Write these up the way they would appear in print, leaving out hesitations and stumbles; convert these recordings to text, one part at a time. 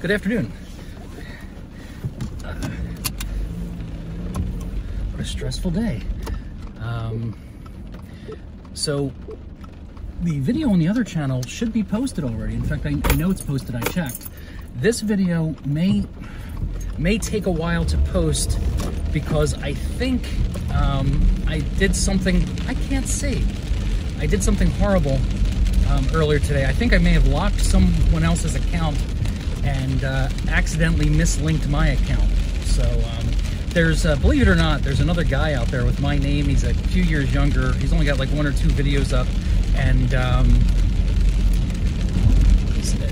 Good afternoon. What a stressful day. So the video on the other channel should be posted already. In fact, I know it's posted, I checked. This video may take a while to post because I think I did something, I can't see. I did something horrible earlier today. I think I may have locked someone else's account and accidentally mislinked my account. So there's, believe it or not, there's another guy out there with my name. He's a few years younger. He's only got like 1 or 2 videos up, and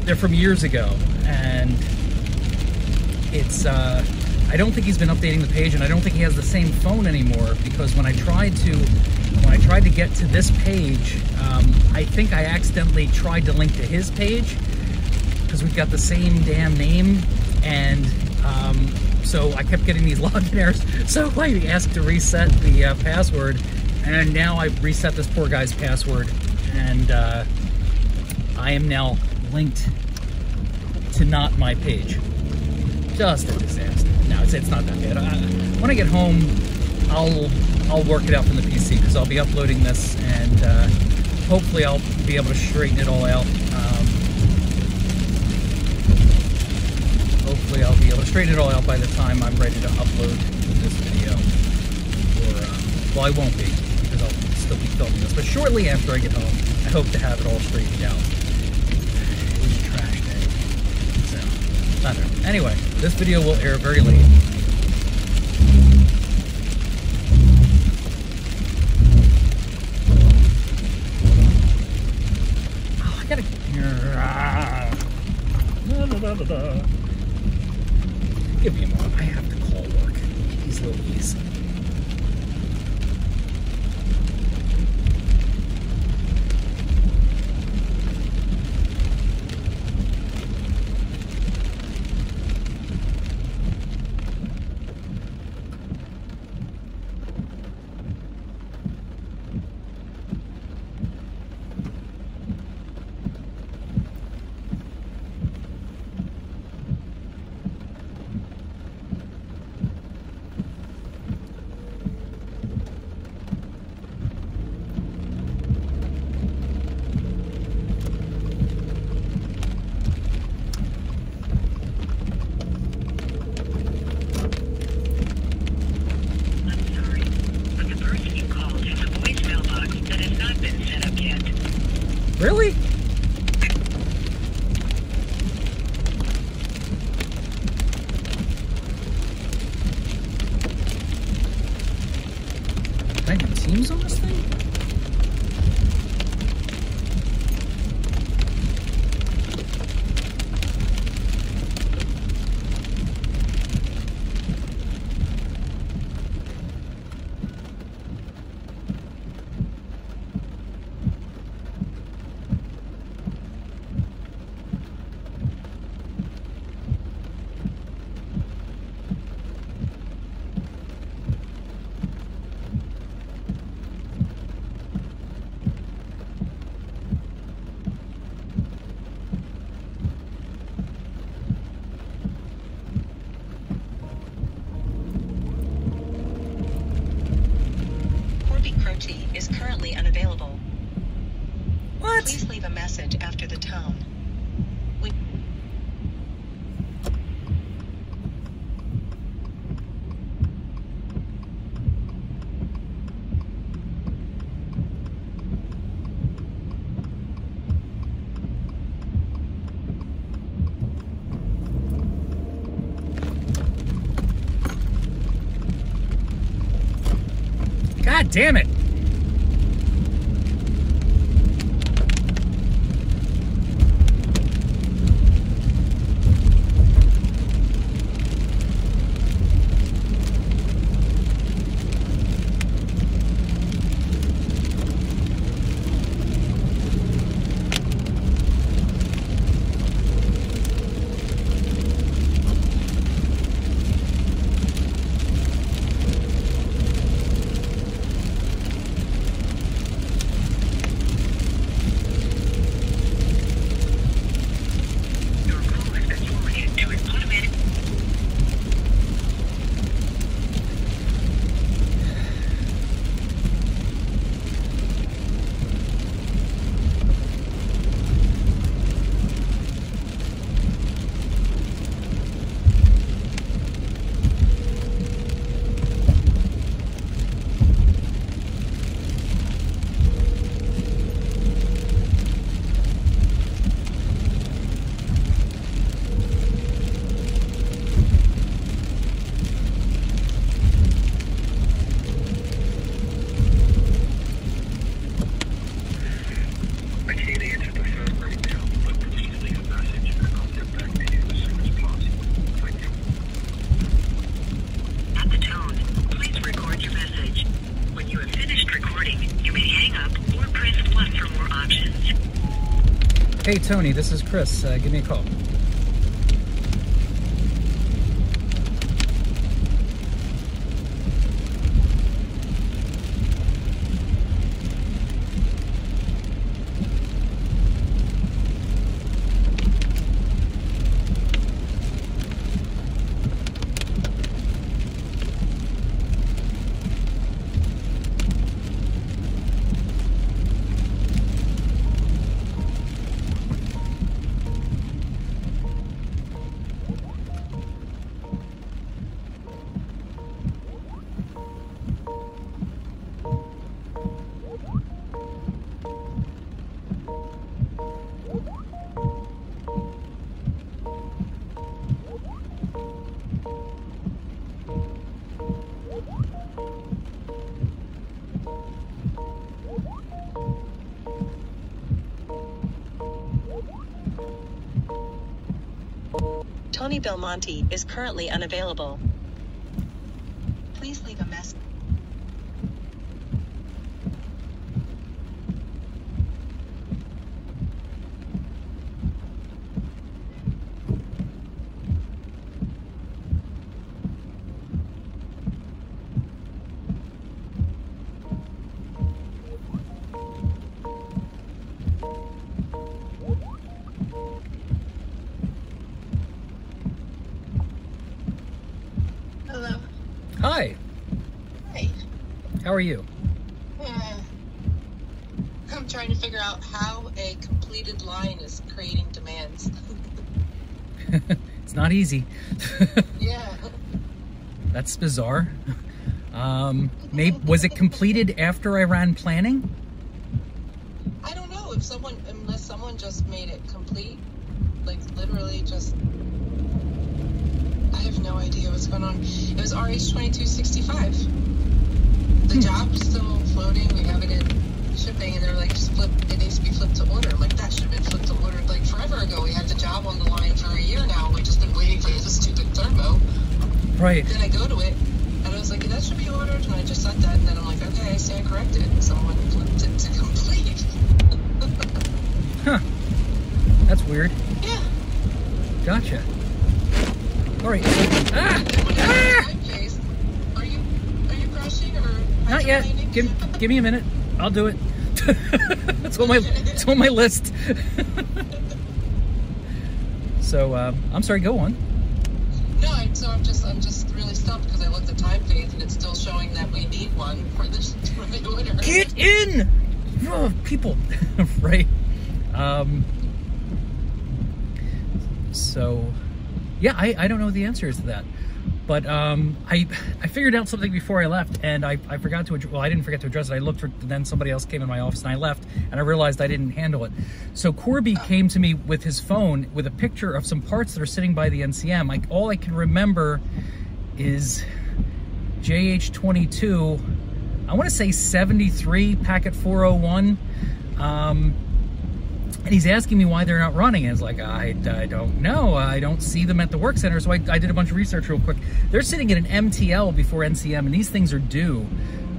they're from years ago. And it's, I don't think he's been updating the page, and I don't think he has the same phone anymore, because when I tried to get to this page, I think I accidentally tried to link to his page, because we've got the same damn name, and so I kept getting these login errors. So I asked to reset the password, and now I've reset this poor guy's password, and I am now linked to not my page. Just a disaster. No, it's not that bad. When I get home, I'll work it out from the PC, because I'll be uploading this, and hopefully I'll be able to straighten it all out. Hopefully I'll be able to straighten it all out by the time I'm ready to upload this video. Or, well, I won't be, because I'll still be filming this. But shortly after I get home, I hope to have it all straightened out. It was a trash day. So, I don't know. Anyway, this video will air very late. Oh, I gotta... Give me a moment. I have to call work. Jeez Louise. Really? Can I do Teams on this thing? Is currently unavailable. What? Please leave a message after the tone. God damn it! Hey, Tony, this is Chris. Give me a call. Tony Belmonte is currently unavailable. Please leave a message. Hello. Hi. Hey. How are you? I'm trying to figure out how a completed line is creating demands. It's not easy. Yeah. That's bizarre. Maybe was it completed after I ran planning? I don't know if unless someone just made it complete, like literally just. I have no idea what's going on. It was RH2265. The job's still floating. We have it in shipping, and they're like, just flip. It needs to be flipped to order. I'm like, that should have been flipped to order like forever ago. We had the job on the line for a year now. We've just been waiting for the stupid turbo. Right. Then I go to it, and I was like, that should be ordered, and I just said that, and then I'm like, okay, I stand corrected. Someone flipped it to complete. Huh. That's weird. Yeah. Gotcha. All right. Are you crashing or Not yet. hydroplaning? Give me a minute. I'll do it. It's on my list. So I'm sorry. Go on. No, I'm just really stumped because I looked at time phase and it's still showing that we need one for the order. Get in, oh, people. Right. So, yeah, I don't know the answers to that. But I figured out something before I left, and I forgot to, well, I didn't forget to address it. I looked for, then somebody else came in my office, and I left, and I realized I didn't handle it. So Corby came to me with his phone with a picture of some parts that are sitting by the NCM. All I can remember is JH22, I want to say 73, packet 401. And he's asking me why they're not running. And it's like, I don't know. I don't see them at the work center. So I did a bunch of research real quick. They're sitting at an MTL before NCM, and these things are due.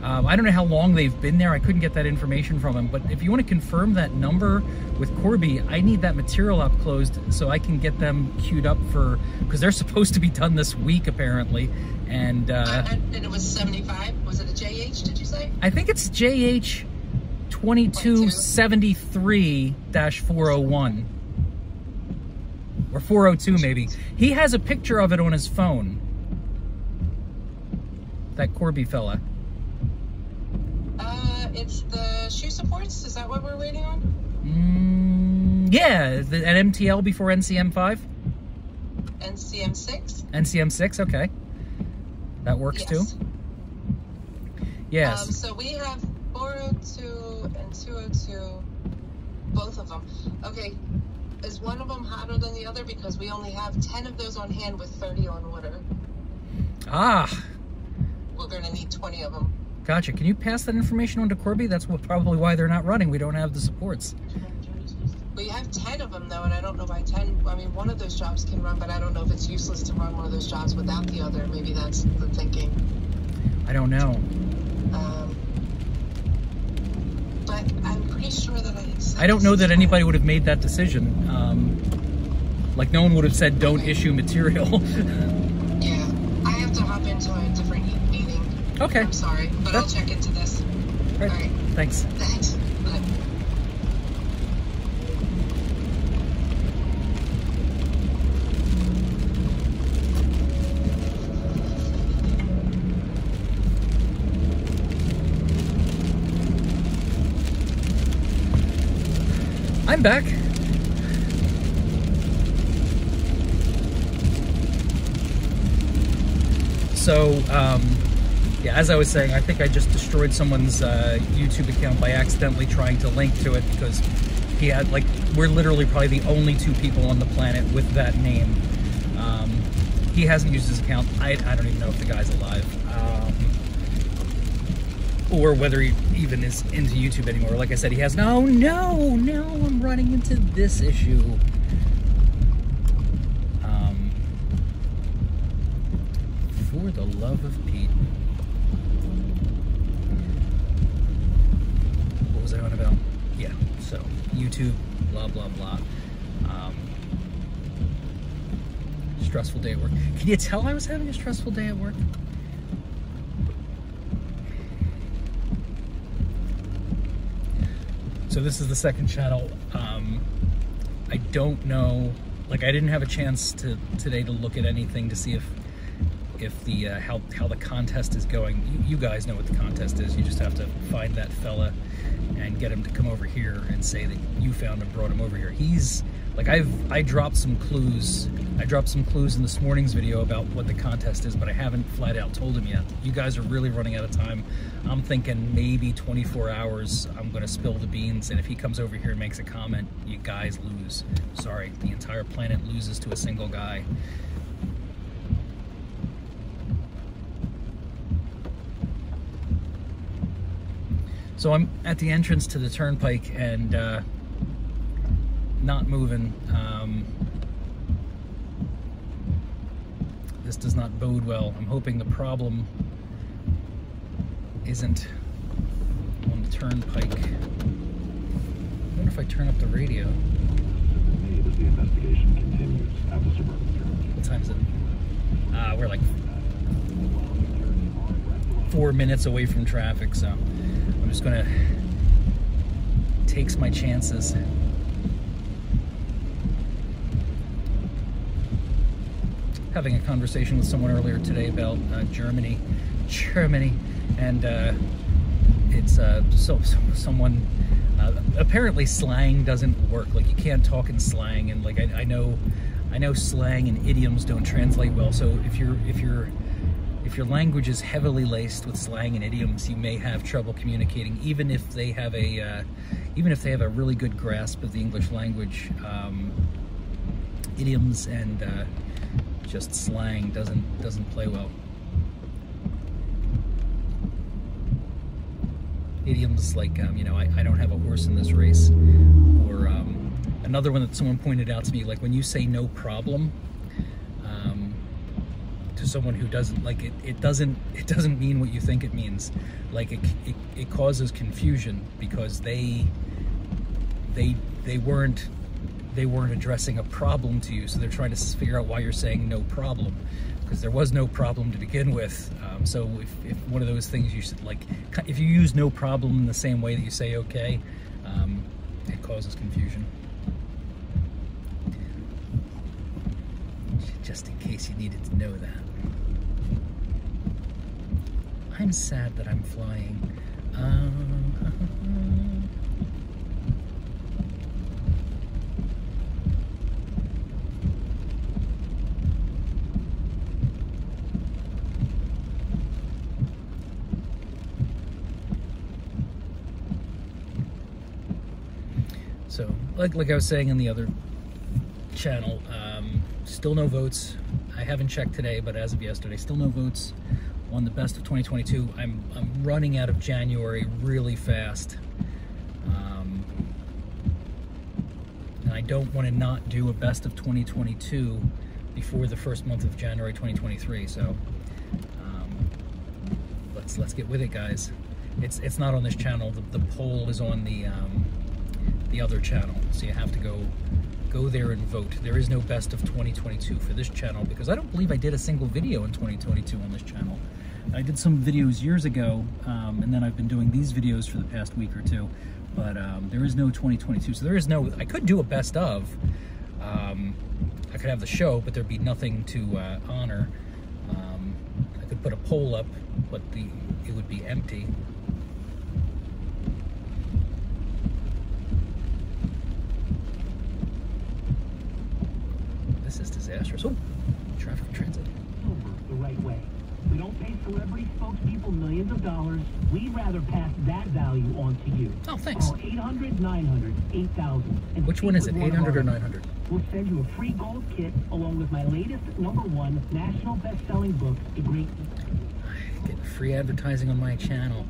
I don't know how long they've been there. I couldn't get that information from him. But if you want to confirm that number with Corby, I need that material up closed so I can get them queued up for, because they're supposed to be done this week, apparently. And it was 75. Was it a JH, did you say? I think it's JH 2273-401 or 402 maybe. He has a picture of it on his phone. That Corby fella. It's the shoe supports. Is that what we're waiting on? Yeah, at MTL before NCM5. NCM6. NCM6, okay. That works Yes. too. Yes. So we have 402 and 202, both of them. Okay, is one of them hotter than the other? Because we only have 10 of those on hand with 30 on order. Ah, We're going to need 20 of them. gotcha. Can you pass that information on to Corby? That's probably why they're not running. We don't have the supports. We have 10 of them, though, and I don't know by 10. I mean, one of those jobs can run, but I don't know if it's useless to run one of those jobs without the other. Maybe that's the thinking. I don't know. But I'm pretty pretty sure that I accepted. I don't know that anybody would have made that decision. Like, no one would have said, don't issue material. Yeah, I have to hop into a different meeting. Okay. I'm sorry, but I'll check into this. All right. Thanks. Thanks. Bye. I'm back. So, yeah, as I was saying, I think I just destroyed someone's YouTube account by accidentally trying to link to it because he had, like, we're literally probably the only two people on the planet with that name. He hasn't used his account. I don't even know if the guy's alive. Or whether he even is into YouTube anymore. Like I said, he has no, I'm running into this issue. For the love of Pete. What was I on about? Yeah, so YouTube, blah, blah, blah. Stressful day at work. Can you tell I was having a stressful day at work? So this is the second channel. I don't know, like I didn't have a chance today to look at anything to see if the how the contest is going. You guys know what the contest is. You just have to find that fella and get him to come over here and say that you found him, brought him over here. He's like, I dropped some clues. I dropped some clues in this morning's video about what the contest is, but I haven't flat out told him yet. You guys are really running out of time. I'm thinking maybe 24 hours I'm gonna spill the beans, and if he comes over here and makes a comment, you guys lose. Sorry, the entire planet loses to a single guy. So I'm at the entrance to the turnpike and not moving. This does not bode well. I'm hoping the problem isn't on the turnpike. I wonder if I turn up the radio. The investigation continues at the suburban church. What time is it? We're like 4 minutes away from traffic, so I'm just gonna take my chances. Having a conversation with someone earlier today about Germany, and it's someone apparently slang doesn't work. Like, you can't talk in slang, and like I know slang and idioms don't translate well. So if your language is heavily laced with slang and idioms, you may have trouble communicating, even if they have a really good grasp of the English language. Idioms and just slang doesn't play well. Idioms like you know, I don't have a horse in this race, or another one that someone pointed out to me, like when you say no problem to someone who doesn't like it, it doesn't mean what you think it means. Like it causes confusion because they weren't addressing a problem to you, so they're trying to figure out why you're saying no problem, because there was no problem to begin with. So if one of those things you should, like, if you use no problem in the same way that you say okay, it causes confusion. Just in case you needed to know that. I'm sad that I'm flying. So, like I was saying in the other channel, still no votes. I haven't checked today, but as of yesterday, still no votes on the best of 2022. I'm running out of January really fast, and I don't want to not do a best of 2022 before the first month of January 2023. So let's get with it, guys. It's not on this channel. The poll is on the the other channel. So you have to go there and vote. There is no best of 2022 for this channel because I don't believe I did a single video in 2022 on this channel. I did some videos years ago, and then I've been doing these videos for the past week or two, but there is no 2022. So there is no, I could do a best of. I could have the show, but there'd be nothing to honor. I could put a poll up, but it would be empty. This is disastrous. Oh, traffic transit. The right way. We don't pay celebrity spokespeople millions of dollars. We'd rather pass that value on to you. Oh, thanks. Call 800-900-8000. Which one is it, 800 or 900? We'll send you a free gold kit along with my latest #1 national best-selling book, The Great... Getting free advertising on my channel.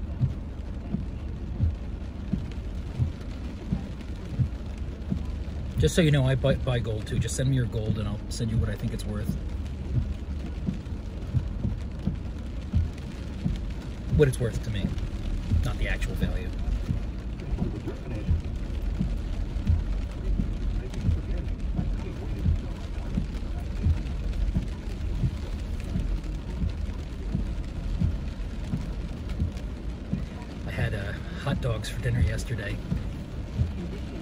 Just so you know, I buy gold too. Just send me your gold and I'll send you what I think it's worth. What it's worth to me, not the actual value. I had hot dogs for dinner yesterday.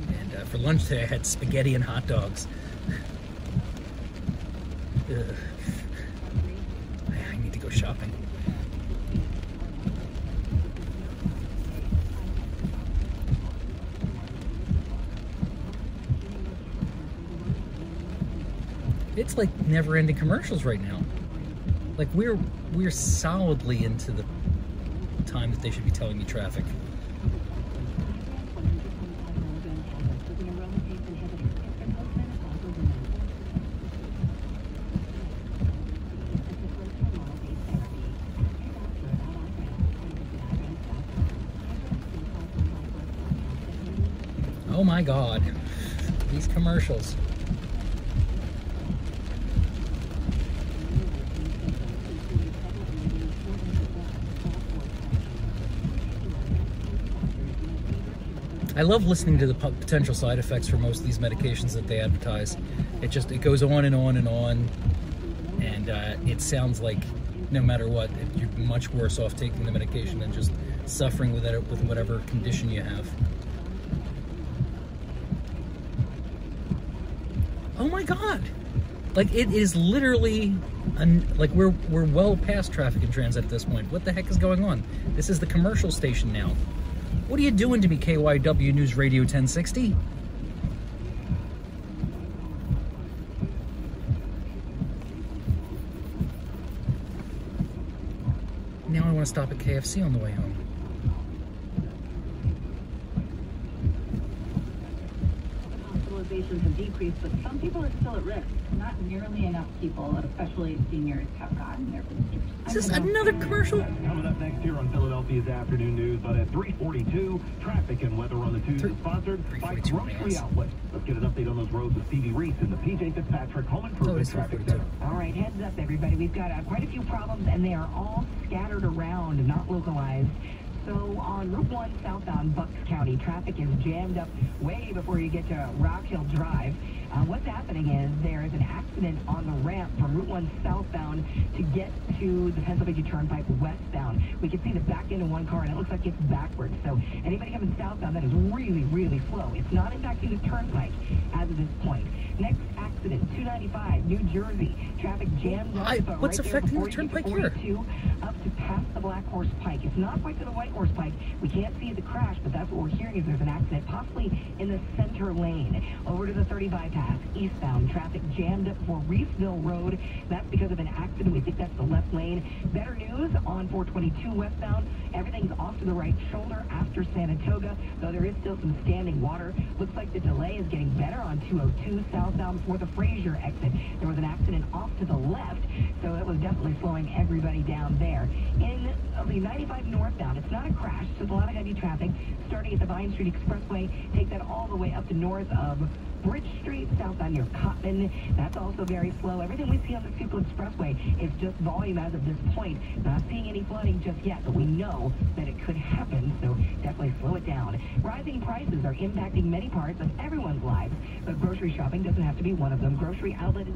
And for lunch today I had spaghetti and hot dogs. Ugh. I need to go shopping. It's like never-ending commercials right now. Like we're solidly into the time that they should be telling me traffic. Oh my God, these commercials. I love listening to the potential side effects for most of these medications that they advertise. It goes on and on and on, and it sounds like no matter what, you're much worse off taking the medication than just suffering with it, with whatever condition you have. Oh my God! Like it is literally, like we're well past traffic and transit at this point. What the heck is going on? This is the commercial station now. What are you doing to me, KYW News Radio 1060? Now I want to stop at KFC on the way home. Hospitalizations have decreased, but some people are still at risk. Not nearly enough people, especially seniors, have gotten their boosters. Is this another commercial? Coming up next here on Philadelphia's Afternoon News, but at 3:42, traffic and weather on the Tuesday sponsored by Grocery Outlet. Let's get an update on those roads with Stevie Reese in the PJ Fitzpatrick Home Improvement Traffic Center. All right, heads up, everybody. We've got quite a few problems, and they are all scattered around, not localized. So on Route 1 southbound Bucks County, traffic is jammed up way before you get to Rock Hill Drive. What's happening is there is an accident on the ramp from Route 1 southbound to get to the Pennsylvania Turnpike westbound. We can see the back end of one car, and it looks like it's backwards. So anybody coming southbound, that is really, really slow. It's not impacting the Turnpike as of this point. Next accident, 295, New Jersey. Traffic jammed up what's right affecting there the Turnpike before you get to here? 42, up to past the Black Horse Pike. It's not quite to the White Horse Pike. We can't see the crash, but that's what we're hearing is there's an accident, possibly in the center lane. Over to the 30 bypass, eastbound. Traffic jammed up for Reefsville Road. That's because of an accident. We think that's the left lane. Better news on 422 westbound. Everything's off to the right shoulder after Saratoga, though there is still some standing water. Looks like the delay is getting better on 202 southbound for the Fraser exit. There was an accident off to the left, so it was definitely slowing everybody down there. In the 95 northbound, it's not a crash, so it's a lot of heavy traffic starting at the Vine Street Expressway. Take that all the way up to north of Bridge Street, southbound near Cotton, that's also very slow. Everything we see on the Schuylkill Expressway is just volume as of this point. Not seeing any flooding just yet, but we know that it could happen, so definitely slow it down. Rising prices are impacting many parts of everyone's lives, but grocery shopping doesn't have to be one of them. Grocery outlet is...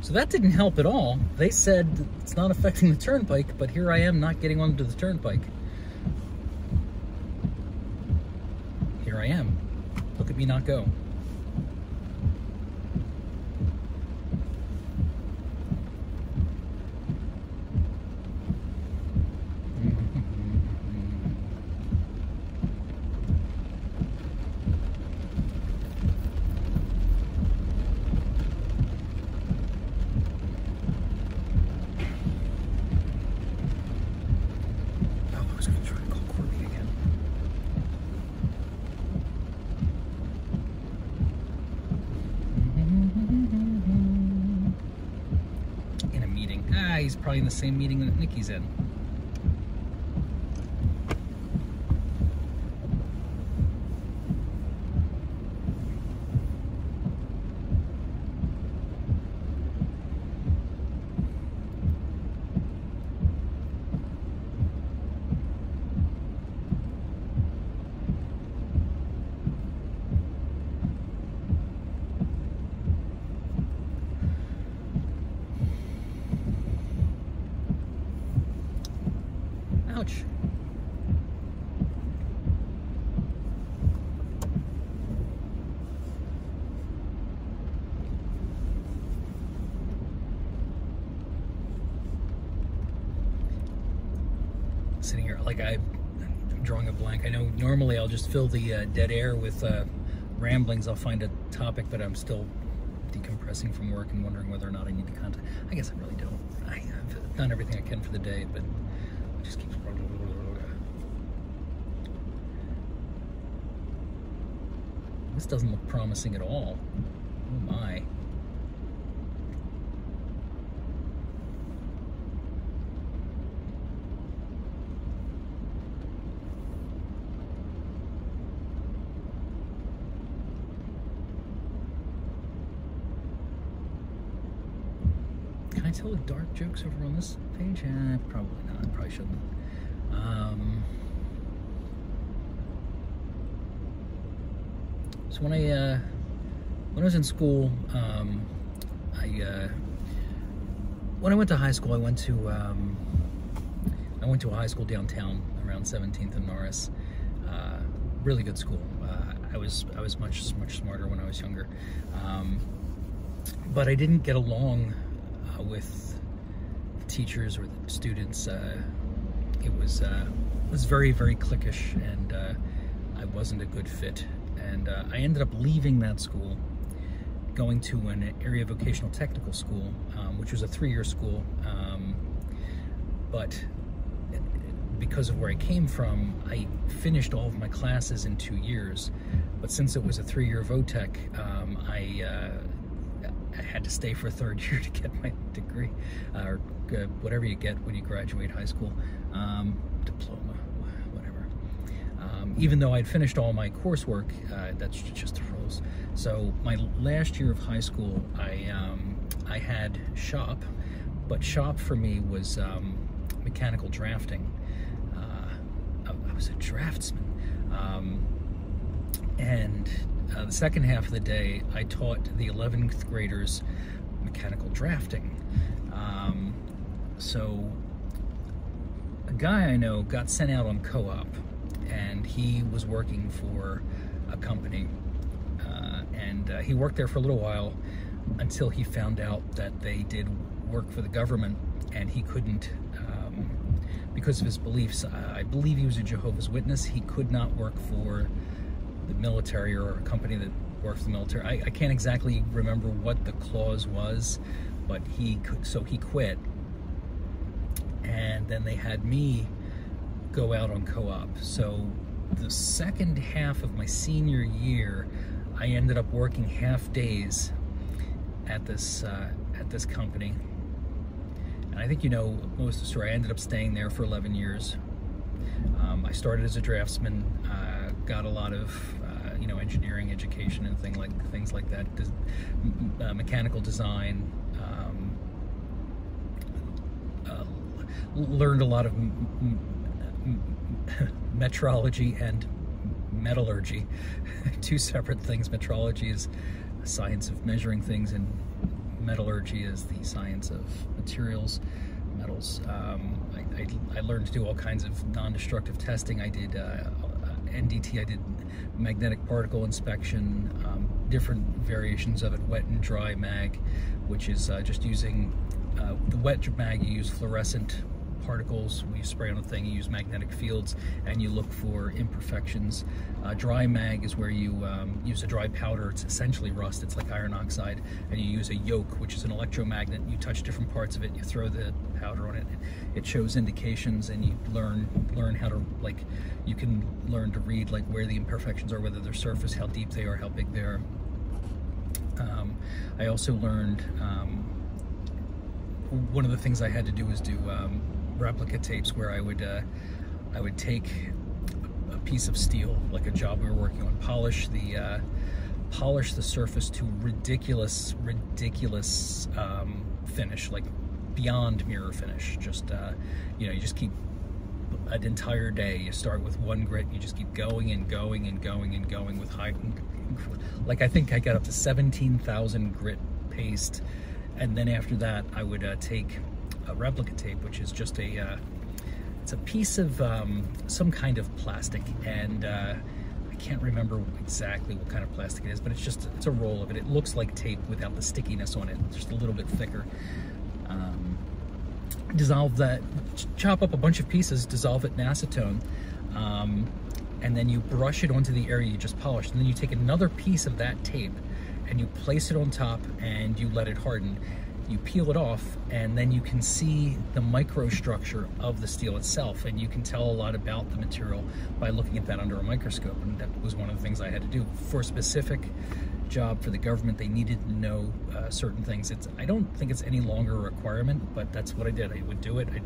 So that didn't help at all. They said it's not affecting the turnpike, but here I am not getting onto the turnpike. Here I am. Look at me not go. He's probably in the same meeting that Nikki's in. Ouch. Sitting here, like I'm drawing a blank. I know normally I'll just fill the dead air with ramblings. I'll find a topic, but I'm still decompressing from work and wondering whether or not I need to contact. I guess I really don't. I've done everything I can for the day, but it just keeps. This doesn't look promising at all. Oh my. Can I tell dark jokes over on this page? Probably not. Probably shouldn't. So when I was in school, when I went to high school, I went to a high school downtown around 17th and Norris. Really good school. I was much smarter when I was younger, but I didn't get along with the teachers or the students. It was very cliquish, and I wasn't a good fit. And I ended up leaving that school, going to an area vocational technical school, which was a 3-year school. But because of where I came from, I finished all of my classes in 2 years. But since it was a 3-year VOTech, I had to stay for a 3rd year to get my degree, or whatever you get when you graduate high school, diploma. Even though I'd finished all my coursework, that's just the rules. So my last year of high school, I had shop, but shop for me was mechanical drafting. I was a draftsman. And the second half of the day, I taught the 11th graders mechanical drafting. So a guy I know got sent out on co-op, and he was working for a company, and he worked there for a little while until he found out that they did work for the government, and he couldn't, because of his beliefs. I believe he was a Jehovah's Witness. He could not work for the military or a company that worked for the military. I can't exactly remember what the clause was, but so he quit, and then they had me go out on co-op. So the second half of my senior year, I ended up working half days at this company. And I think you know most of the story. I ended up staying there for 11 years. I started as a draftsman, got a lot of engineering education and things like that. Mechanical design. Learned a lot of metrology and metallurgy, two separate things. Metrology is a science of measuring things, and metallurgy is the science of materials, metals. I learned to do all kinds of non-destructive testing. I did NDT, I did magnetic particle inspection, different variations of it, wet and dry mag, which is just using the wet mag, you use fluorescent particles. We spray on a thing, you use magnetic fields, and you look for imperfections. Dry mag is where you use a dry powder. It's essentially rust. It's like iron oxide, and you use a yoke, which is an electromagnet. You touch different parts of it, you throw the powder on it, it shows indications, and you learn how to, like, you can learn to read like where the imperfections are, whether they're surface, how deep they are, how big they are. I also learned one of the things I had to do was do replica tapes, where I would take a piece of steel, like a job we were working on, polish the surface to ridiculous finish, like beyond mirror finish. Just you just keep an entire day. You start with one grit, you just keep going and going and going and going with high, like I think I got up to 17,000 grit paste. And then after that, I would take a replica tape, which is just it's a piece of some kind of plastic, and I can't remember exactly what kind of plastic it is, but it's a roll of it. It looks like tape without the stickiness on it, just a little bit thicker. Dissolve that, chop up a bunch of pieces, dissolve it in acetone, and then you brush it onto the area you just polished, and then you take another piece of that tape and you place it on top and you let it harden. You peel it off, and then you can see the microstructure of the steel itself, and you can tell a lot about the material by looking at that under a microscope. And that was one of the things I had to do for a specific job for the government. They needed to know certain things. I don't think it's any longer a requirement, but that's what I did. I would do it. I'd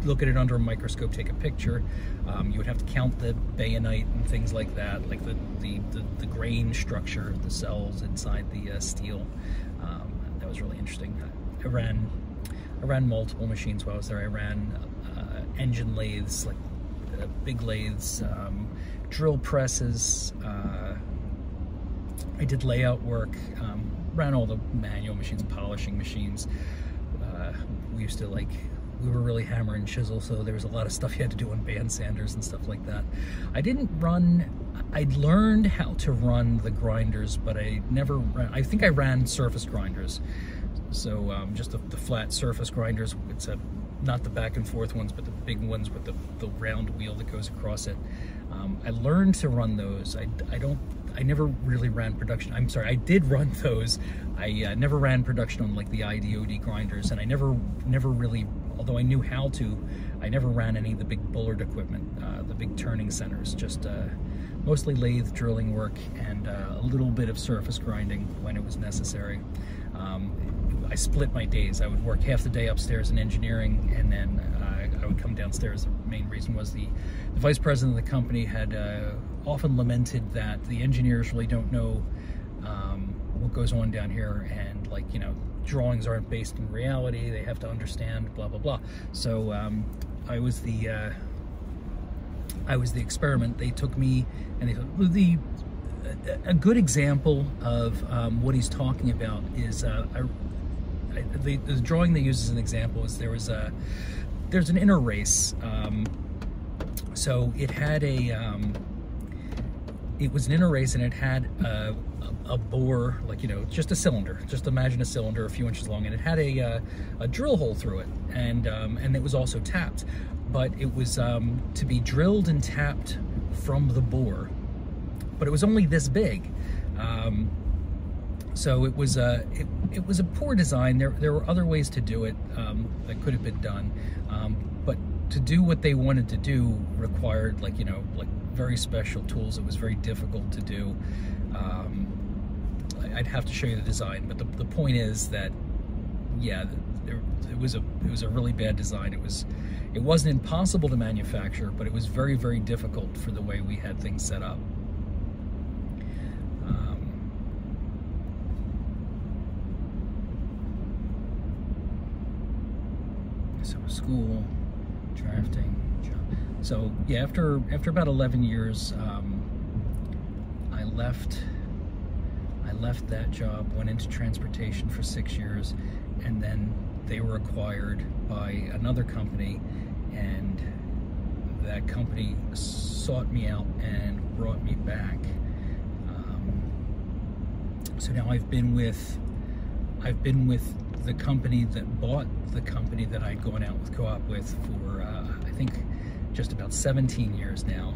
look at it under a microscope, take a picture. You would have to count the bayanite and things like that, like the grain structure of the cells inside the steel. That was really interesting. I ran multiple machines while I was there. I ran engine lathes, like big lathes, drill presses. I did layout work. Ran all the manual machines, polishing machines. We were really hammer and chisel, so there was a lot of stuff you had to do on band sanders and stuff like that. I'd learned how to run the grinders, but I think I ran surface grinders. So just the flat surface grinders. It's not the back and forth ones, but the big ones with the round wheel that goes across it. I learned to run those. I never really ran production. I'm sorry, I did run those. I never ran production on like the IDOD grinders, and I never really, although I knew how to, I never ran any of the big Bullard equipment, the big turning centers, just mostly lathe drilling work and a little bit of surface grinding when it was necessary. I split my days. I would work half the day upstairs in engineering, and then I would come downstairs. The main reason was the vice president of the company had often lamented that the engineers really don't know what goes on down here, and drawings aren't based in reality. They have to understand blah blah blah. So I was the experiment. They took me, and they thought a good example of what he's talking about is the drawing they use as an example is there's an inner race. So it had it was an inner race, and it had a bore, just a cylinder. Just imagine a cylinder a few inches long, and it had a drill hole through it, and it was also tapped, but it was to be drilled and tapped from the bore, but it was only this big. So it was a poor design. There were other ways to do it that could have been done, but to do what they wanted to do required like very special tools. It was very difficult to do. I'd have to show you the design, but the point is that yeah, it was a really bad design. It wasn't impossible to manufacture, but it was very, very difficult for the way we had things set up. So school, drafting, job. So yeah, after about 11 years, I left that job, went into transportation for 6 years, and then they were acquired by another company, and that company sought me out and brought me back. So now I've been with the company that bought the company that I'd gone out with co-op with for I think just about 17 years now.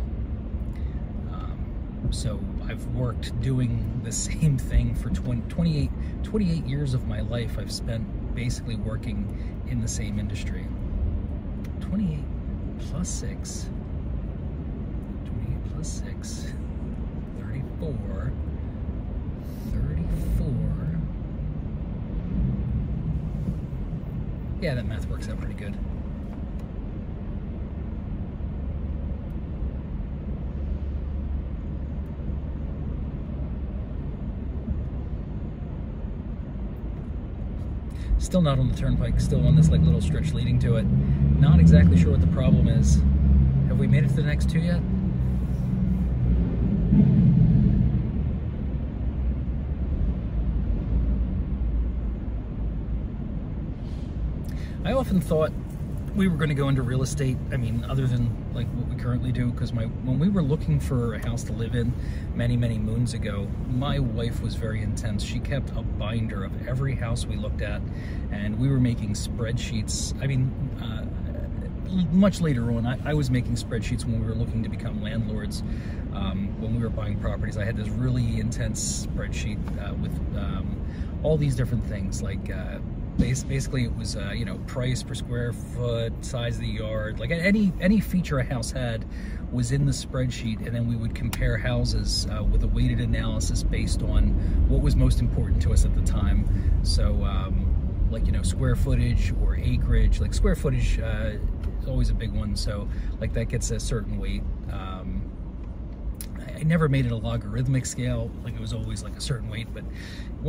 So I've worked doing the same thing for 28 years of my life. I've spent basically working in the same industry. 28 plus 6, 28 plus 6, 34, 34. Yeah, that math works out pretty good. Still not on the turnpike, still on this like little stretch leading to it. Not exactly sure what the problem is. Have we made it to the next 2 yet? I often thought we were going to go into real estate, I mean, other than like what we currently do, because when we were looking for a house to live in many moons ago, my wife was very intense. She kept a binder of every house we looked at, and we were making spreadsheets. I mean, much later on, I was making spreadsheets when we were looking to become landlords. When we were buying properties, I had this really intense spreadsheet with all these different things, like basically it was you know, price per square foot, size of the yard, like any feature a house had was in the spreadsheet, and then we would compare houses with a weighted analysis based on what was most important to us at the time. So like, you know, square footage or acreage. Like square footage is always a big one, so like that gets a certain weight. I never made it a logarithmic scale, like it was always like a certain weight, but I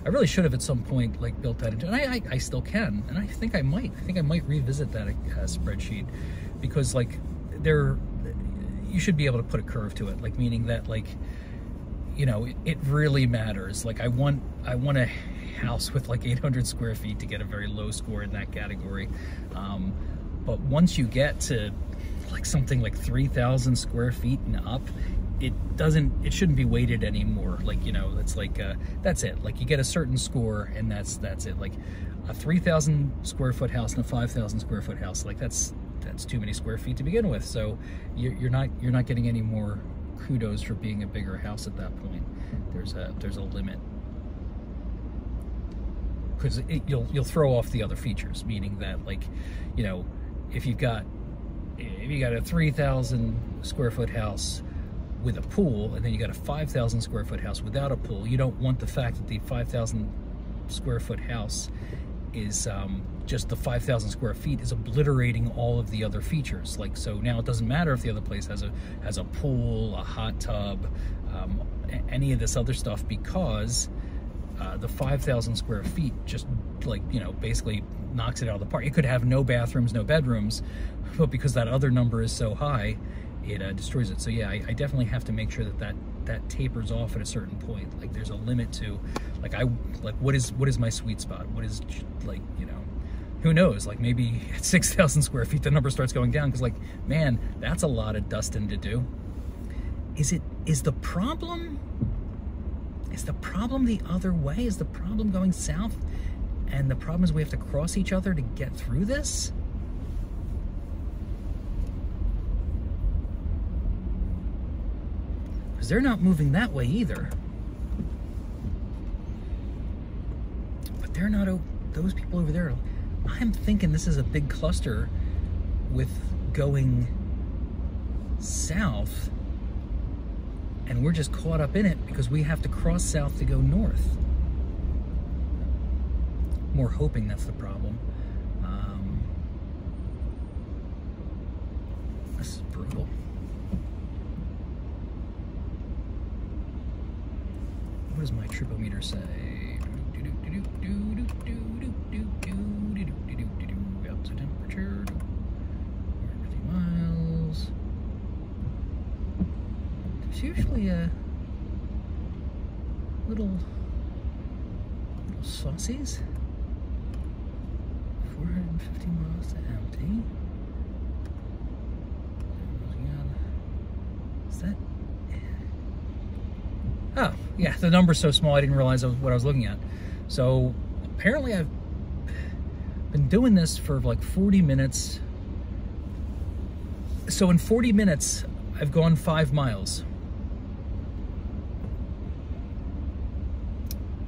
really should have at some point like built that into, and I still can, and I think I might revisit that spreadsheet, because like you should be able to put a curve to it, like meaning that, like, you know, it really matters. Like I want a house with like 800 square feet to get a very low score in that category, but once you get to like something like 3,000 square feet and up, it shouldn't be weighted anymore. Like, you know, it's like that's it. Like you get a certain score, and that's it. Like a 3,000 square foot house and a 5,000 square foot house, like that's too many square feet to begin with. So you're not getting any more kudos for being a bigger house at that point. There's a limit, because you'll throw off the other features, meaning that, like, you know, if you got a 3,000 square foot house with a pool, and then you got a 5,000 square foot house without a pool, you don't want the fact that the 5,000 square foot house is just the 5,000 square feet is obliterating all of the other features. Like, so now it doesn't matter if the other place has a pool, a hot tub, any of this other stuff, because the 5,000 square feet just, like, you know, basically knocks it out of the park. It could have no bathrooms, no bedrooms, but because that other number is so high, it destroys it. So yeah, I definitely have to make sure that tapers off at a certain point. Like there's a limit to, like, what is my sweet spot? What is, like, you know, who knows? Like maybe at 6,000 square feet the number starts going down, because, like, man, that's a lot of dusting to do. Is the problem the other way? Is the problem going south? And the problem is we have to cross each other to get through this? Because they're not moving that way either. But they're not, those people over there, I'm thinking this is a big cluster with going south, and we're just caught up in it because we have to cross south to go north. More hoping that's the problem. This is brutal. What does my tripometer say? There's usually a little saucies. 450 miles to empty. Is that? Oh, yeah, the number's so small I didn't realize what I was looking at. So apparently I've been doing this for like 40 minutes. So in 40 minutes, I've gone 5 miles.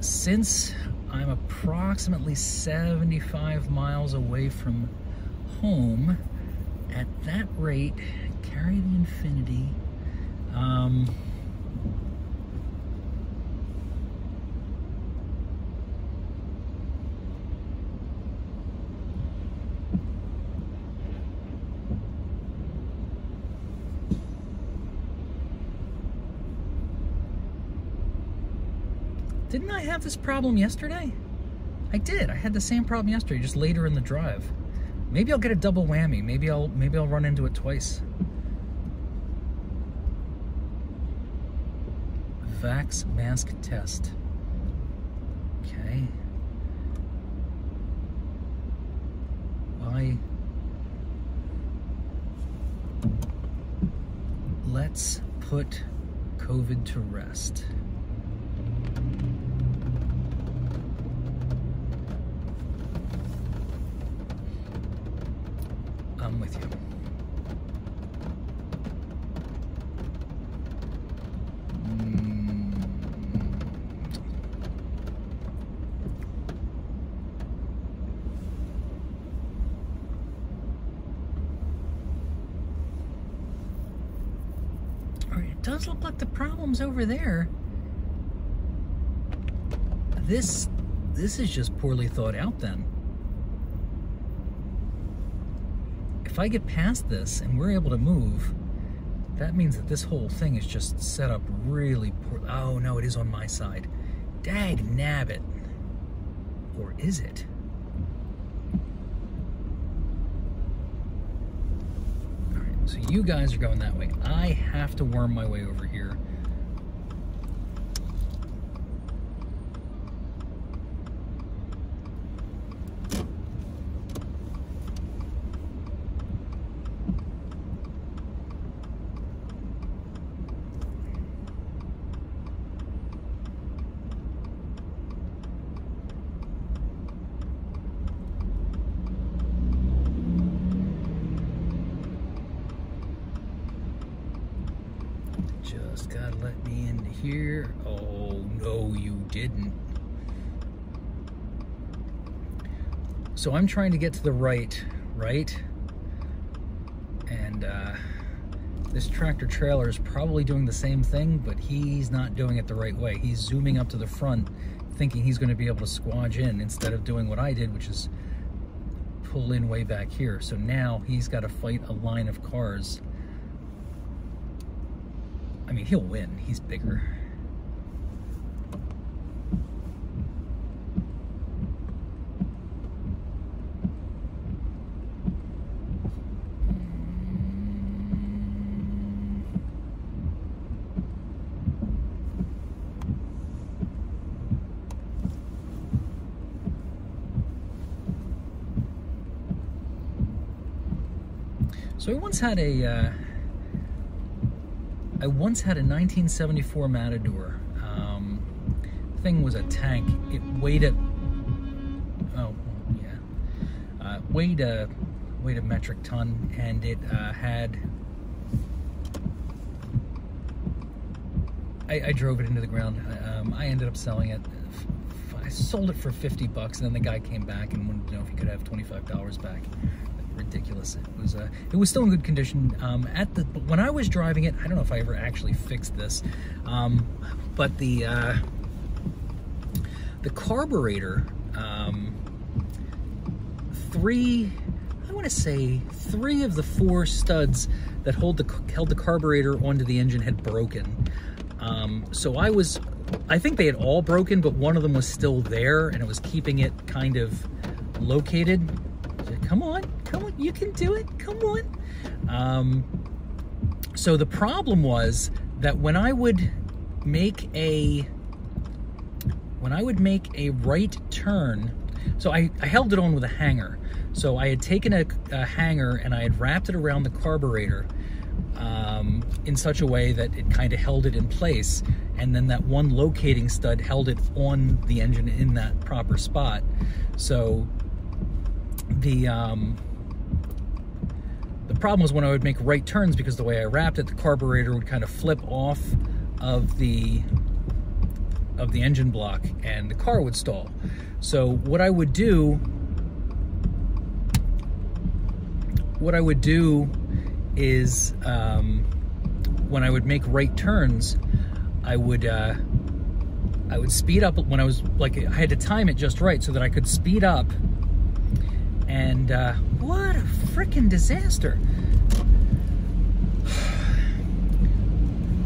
Since I'm approximately 75 miles away from home, at that rate, carry the Infinity. Didn't I have this problem yesterday? I did. I had the same problem yesterday, just later in the drive. Maybe I'll get a double whammy. Maybe I'll run into it twice. Vax mask test. Okay. Why? Let's put COVID to rest. I'm with you. All right, it does look like the problem's over there. This is just poorly thought out then. If I get past this and we're able to move, that means that this whole thing is just set up really poor. Oh no, it is on my side. Dag nabbit. Or is it? All right, so you guys are going that way. I have to worm my way over here. Just gotta let me into here. Oh, no, you didn't. So I'm trying to get to the right? And this tractor trailer is probably doing the same thing, but he's not doing it the right way. He's zooming up to the front, thinking he's gonna be able to squadge in instead of doing what I did, which is pull in way back here. So now he's gotta fight a line of cars. I mean, he'll win. He's bigger. So I once had a 1974 Matador. Thing was a tank. It weighed a weighed a metric ton, and it had. I drove it into the ground. I ended up selling it. I sold it for $50, and then the guy came back and wanted to know if he could have $25 back. Ridiculous. It was still in good condition. When I was driving it, I don't know if I ever actually fixed this, but the carburetor, three of the 4 studs that held the carburetor onto the engine had broken. So I think they had all broken, but one of them was still there, and it was keeping it kind of located. Come on, you can do it, come on. So the problem was that when I would make a right turn, so I held it on with a hanger. So I had taken a hanger and I had wrapped it around the carburetor in such a way that it kind of held it in place, and then that one locating stud held it on the engine in that proper spot. So the problem was when I would make right turns, because the way I wrapped it, the carburetor would kind of flip off of the engine block and the car would stall. So what I would do is when I would make right turns, I would speed up when I was like, I had to time it just right so that I could speed up. And what a freaking disaster.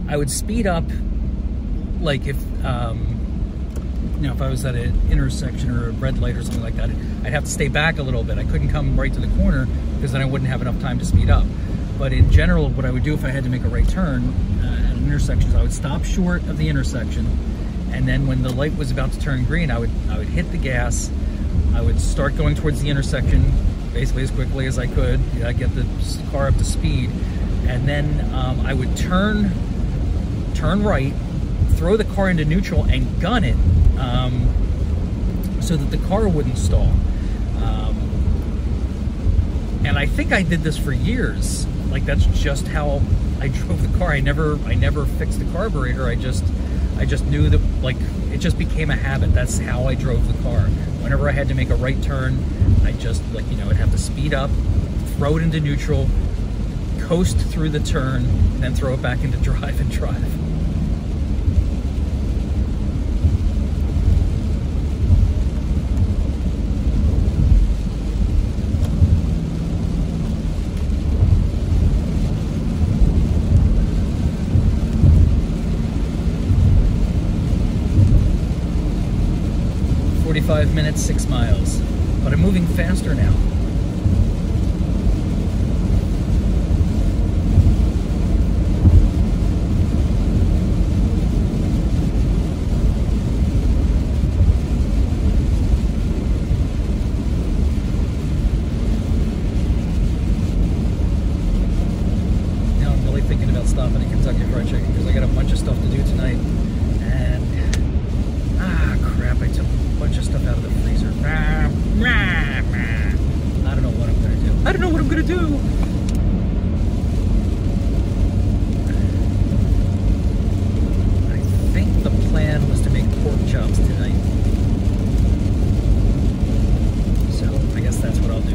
I would speed up, like if if I was at an intersection or a red light or something like that, I'd have to stay back a little bit. I couldn't come right to the corner because then I wouldn't have enough time to speed up. But in general, what I would do if I had to make a right turn at an intersection is I would stop short of the intersection, and then when the light was about to turn green, I would hit the gas. I would start going towards the intersection basically as quickly as I could, get the car up to speed, and then I would turn right, throw the car into neutral, and gun it so that the car wouldn't stall. And I think I did this for years. Like, that's just how I drove the car. I never fixed the carburetor. I just knew that, like, it just became a habit. That's how I drove the car. Whenever I had to make a right turn, I just, like, I'd have to speed up, throw it into neutral, coast through the turn, and then throw it back into drive and drive. Minutes, 6 miles, but I'm moving faster now. Now I'm really thinking about stopping at Kentucky Fried Chicken because I got a bunch of stuff to do tonight, and crap, I took a bunch of stuff out of the freezer. I don't know what I'm gonna do. I don't know what I'm gonna do. I think the plan was to make pork chops tonight. So I guess that's what I'll do.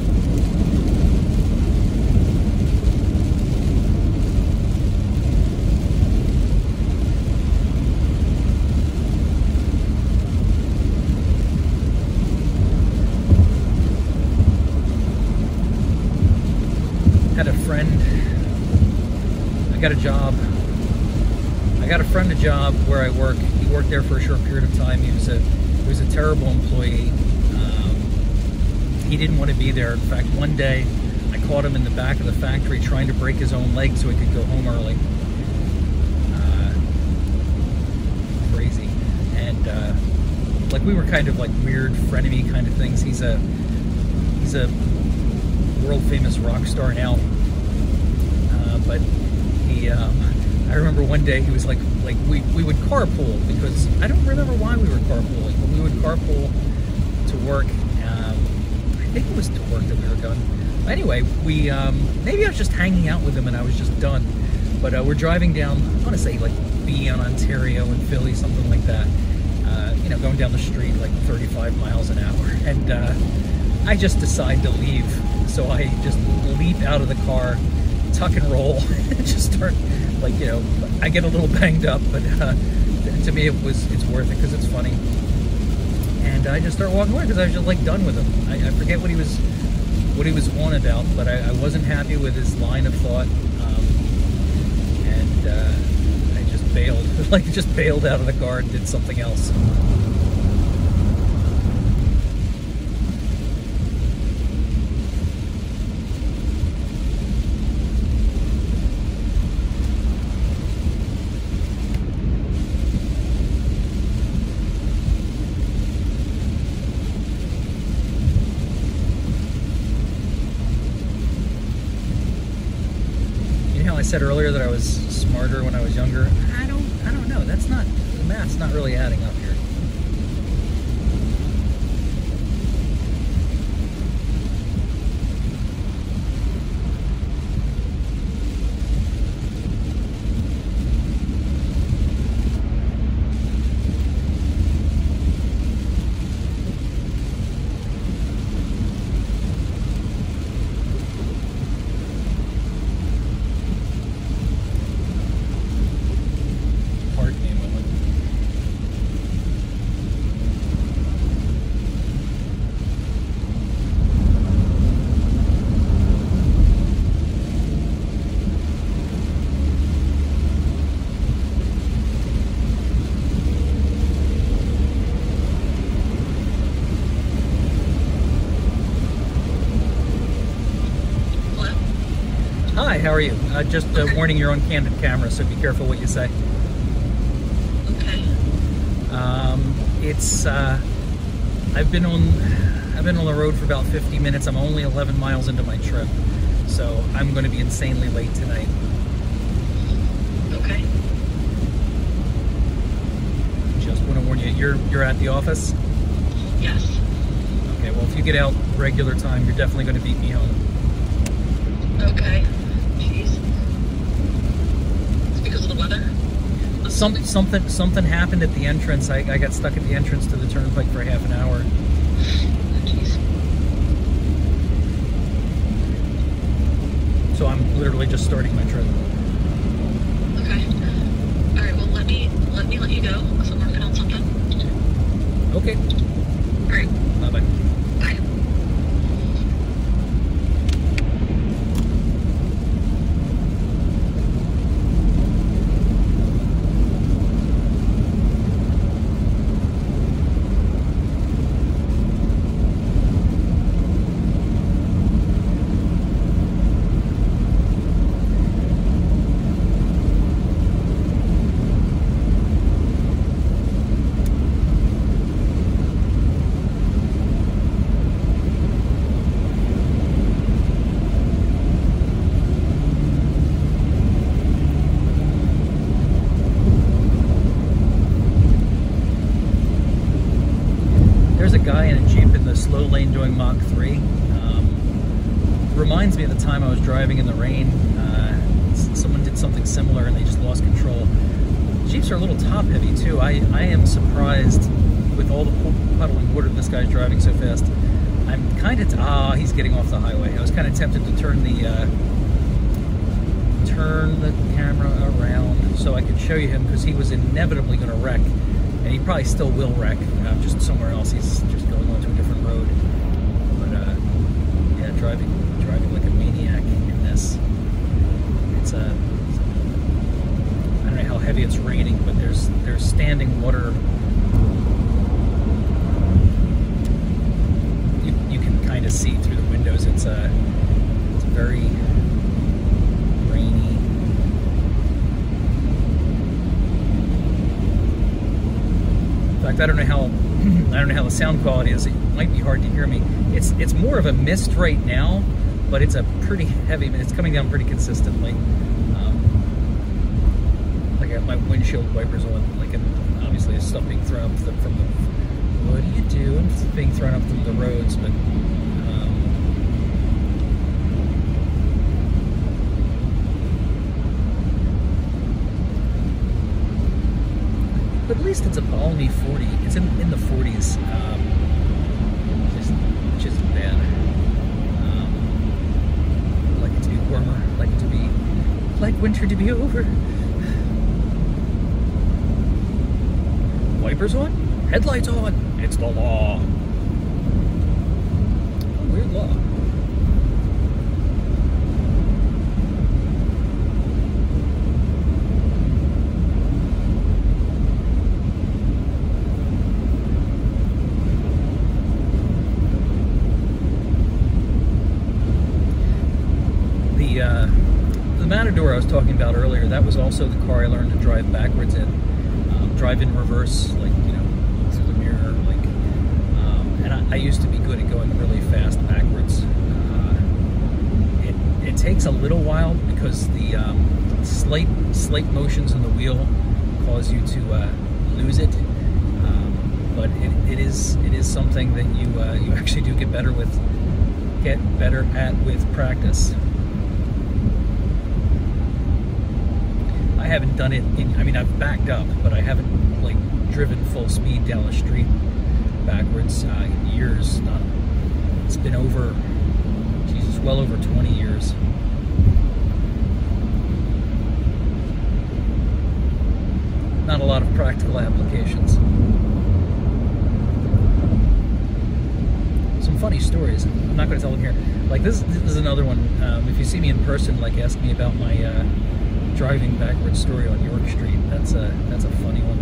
I got a friend a job where I work. He worked there for a short period of time. He was a terrible employee. He didn't want to be there. In fact, one day I caught him in the back of the factory trying to break his own leg so he could go home early. Crazy. And like, we were kind of like weird frenemy kind of things. He's a world famous rock star now. But he, I remember one day he was like we would carpool, because I don't remember why we were carpooling, but we would carpool to work. I think it was to work that we were going. Anyway, we maybe I was just hanging out with him and I was just done. But we're driving down, I want to say like B on Ontario in Philly, something like that. Going down the street like 35 miles an hour, and I just decide to leave. So I just leap out of the car, tuck and roll, and just start, like, I get a little banged up, but to me it's worth it because it's funny. And I just start walking away because I was just like done with him. I forget what he was on about, but I wasn't happy with his line of thought, and I just bailed, just bailed out of the car and did something else. I said earlier that I was smarter when I was younger. I don't know. That's not, the math's not really adding up here. Hi, how are you? Just warning, you're on candid camera, so be careful what you say. Okay. I've been on the road for about 50 minutes. I'm only 11 miles into my trip, so I'm going to be insanely late tonight. Okay. Just want to warn you, you're at the office? Yes. Okay, well, if you get out regular time, you're definitely going to beat me home. Okay. Jeez. It's because of the weather? Something happened at the entrance. I got stuck at the entrance to the turnpike for half an hour. Jeez. So I'm literally just starting my trip. Okay. All right. Well, let me let you go because I'm working on something. Okay. All right. Bye-bye. Bye. There's a guy in a Jeep in the slow lane doing Mach 3. Reminds me of the time I was driving in the rain. Someone did something similar and they just lost control. Jeeps are a little top heavy too. I am surprised with all the puddling water this guy's driving so fast. I'm kind of, he's getting off the highway. I was kind of tempted to turn the camera around so I could show you him, because he was inevitably going to wreck. And he probably still will wreck, just somewhere else. He's just going onto a different road. But yeah, driving like a maniac in this. It's I don't know how heavy it's raining, but there's standing water. You can kind of see through the windows. It's very rainy. In fact, I don't know how the sound quality is. It might be hard to hear me. It's more of a mist right now, but it's a pretty heavy. It's coming down pretty consistently. I got my windshield wipers on, and obviously there's stuff being thrown up from the. What do you do? It's being thrown up from the roads, but. But at least it's only 40. It's in the 40s, which isn't bad. I'd like it to be warmer. I'd like winter to be over. Wipers on, headlights on. It's the law. Oh, weird law. The Matador I was talking about earlier, that was also the car I learned to drive backwards in. Drive in reverse, through the mirror, and I used to be good at going really fast backwards. it takes a little while because the slight motions in the wheel cause you to lose it. But it is something that you actually do get better at with practice. I haven't done it I mean, I've backed up, but I haven't like driven full speed down the street backwards in years. It's been over, Jesus, well over 20 years. Not a lot of practical applications. Some funny stories. I'm not going to tell them here. Like this is another one. If you see me in person, like ask me about my driving backwards story on York Street. That's a funny one.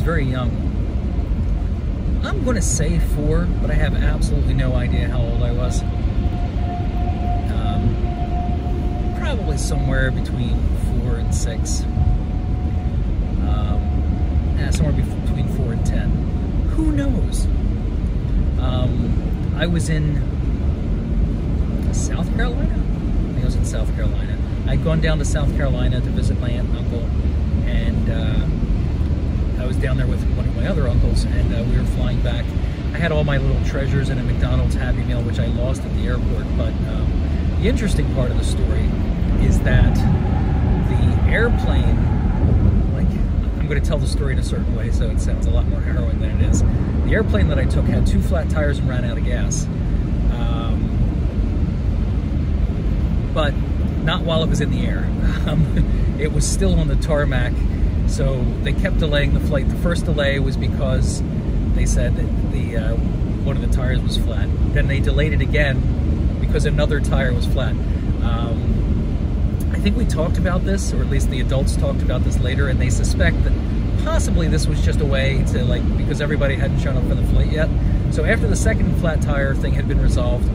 Very young. I'm going to say 4, but I have absolutely no idea how old I was. Probably somewhere between 4 and 6. Somewhere between 4 and 10. Who knows? I was in South Carolina? I think I was in South Carolina. I'd gone down to South Carolina to visit my aunt and uncle, and I was down there with one of my other uncles, and we were flying back. I had all my little treasures in a McDonald's Happy Meal, which I lost at the airport. But the interesting part of the story is that the airplane, like, I'm going to tell the story in a certain way, so it sounds a lot more harrowing than it is. The airplane that I took had 2 flat tires and ran out of gas. But not while it was in the air. It was still on the tarmac. So they kept delaying the flight. The first delay was because they said that one of the tires was flat. Then they delayed it again because another tire was flat. I think we talked about this, or at least the adults talked about this later, and they suspect that possibly this was just a way to, like, because everybody hadn't shown up for the flight yet. So after the second flat tire thing had been resolved,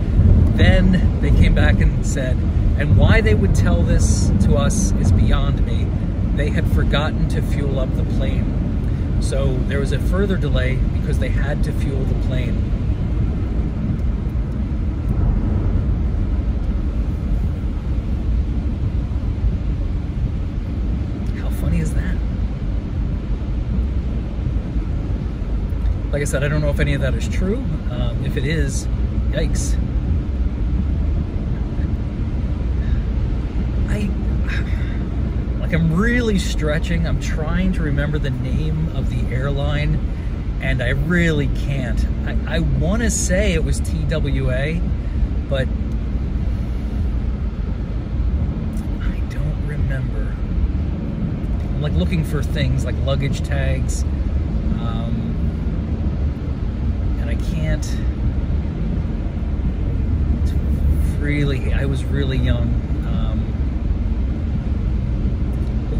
then they came back and said, and why they would tell this to us is beyond me. They had forgotten to fuel up the plane. So there was a further delay because they had to fuel the plane. How funny is that? Like I said, I don't know if any of that is true. If it is, yikes. I'm really stretching. I'm trying to remember the name of the airline, and I really can't. I want to say it was TWA, but I don't remember. I'm like looking for things like luggage tags, and I can't. I was really young.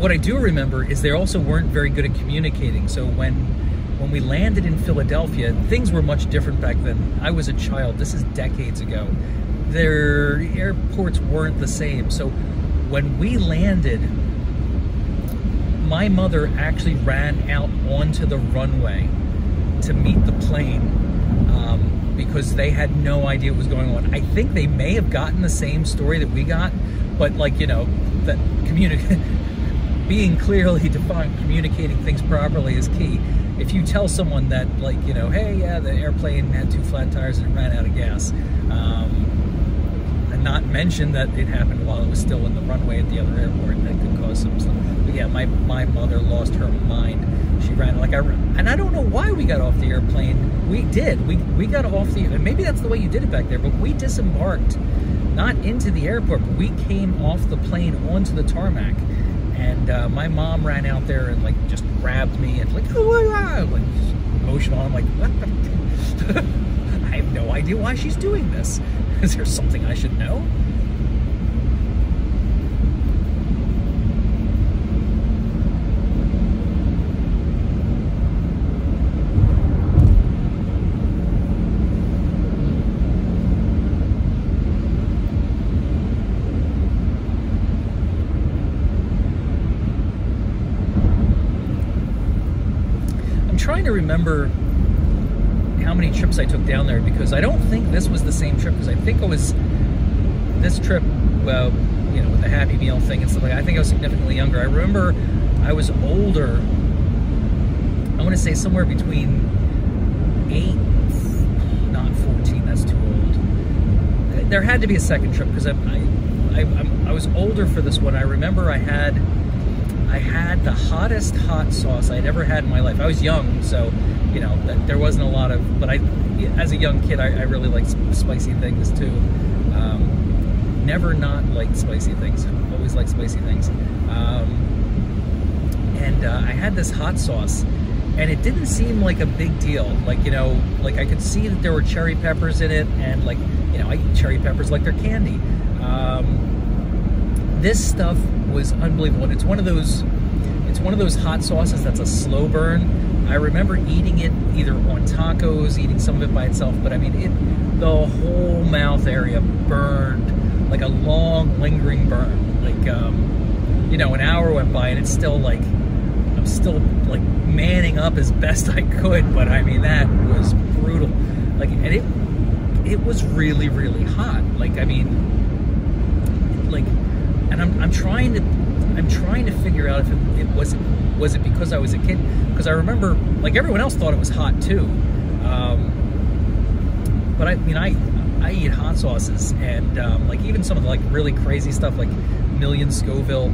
What I do remember is they also weren't very good at communicating. So when we landed in Philadelphia, things were much different back then. I was a child. This is decades ago. Their airports weren't the same. So when we landed, my mother actually ran out onto the runway to meet the plane because they had no idea what was going on. I think they may have gotten the same story that we got, but, like, you know, that being clearly defined, communicating things properly is key. If you tell someone that, like, you know, hey, yeah, the airplane had 2 flat tires and it ran out of gas, and not mention that it happened while it was still in the runway at the other airport, that could cause some stuff. But yeah, my mother lost her mind. She ran, like, and I don't know why we got off the airplane. We did. We got off the, and maybe that's the way you did it back there, but we disembarked not into the airport, but we came off the plane onto the tarmac. And my mom ran out there and like just grabbed me and like, like emotional. I'm like, what the? I have no idea why she's doing this. Is there something I should know? Trying to remember how many trips I took down there, because I don't think this was the same trip, because I think it was this trip, well, you know, with the Happy Meal thing and stuff like that. I think I was significantly younger. I remember I was older. I want to say somewhere between 8, not 14, that's too old. There had to be a second trip, because I was older for this one. I remember I had the hottest hot sauce I'd ever had in my life. I was young, so, you know, there wasn't a lot of, but as a young kid, I really liked spicy things too. Never not liked spicy things. Always liked spicy things. And I had this hot sauce, and it didn't seem like a big deal. Like, you know, like I could see that there were cherry peppers in it, and like, you know, I eat cherry peppers like they're candy. This stuff was unbelievable, and it's one of those hot sauces that's a slow burn. I remember eating it either on tacos, eating some of it by itself, but I mean, the whole mouth area burned, like a long, lingering burn. Like, you know, an hour went by, and it's still like, I'm still like manning up as best I could, but I mean, that was brutal. Like, and it was really, really hot. Like, I mean, like, and I'm trying to figure out if it was it because I was a kid, because I remember like everyone else thought it was hot too, but I mean I eat hot sauces, and like even some of the like really crazy stuff like Million Scoville,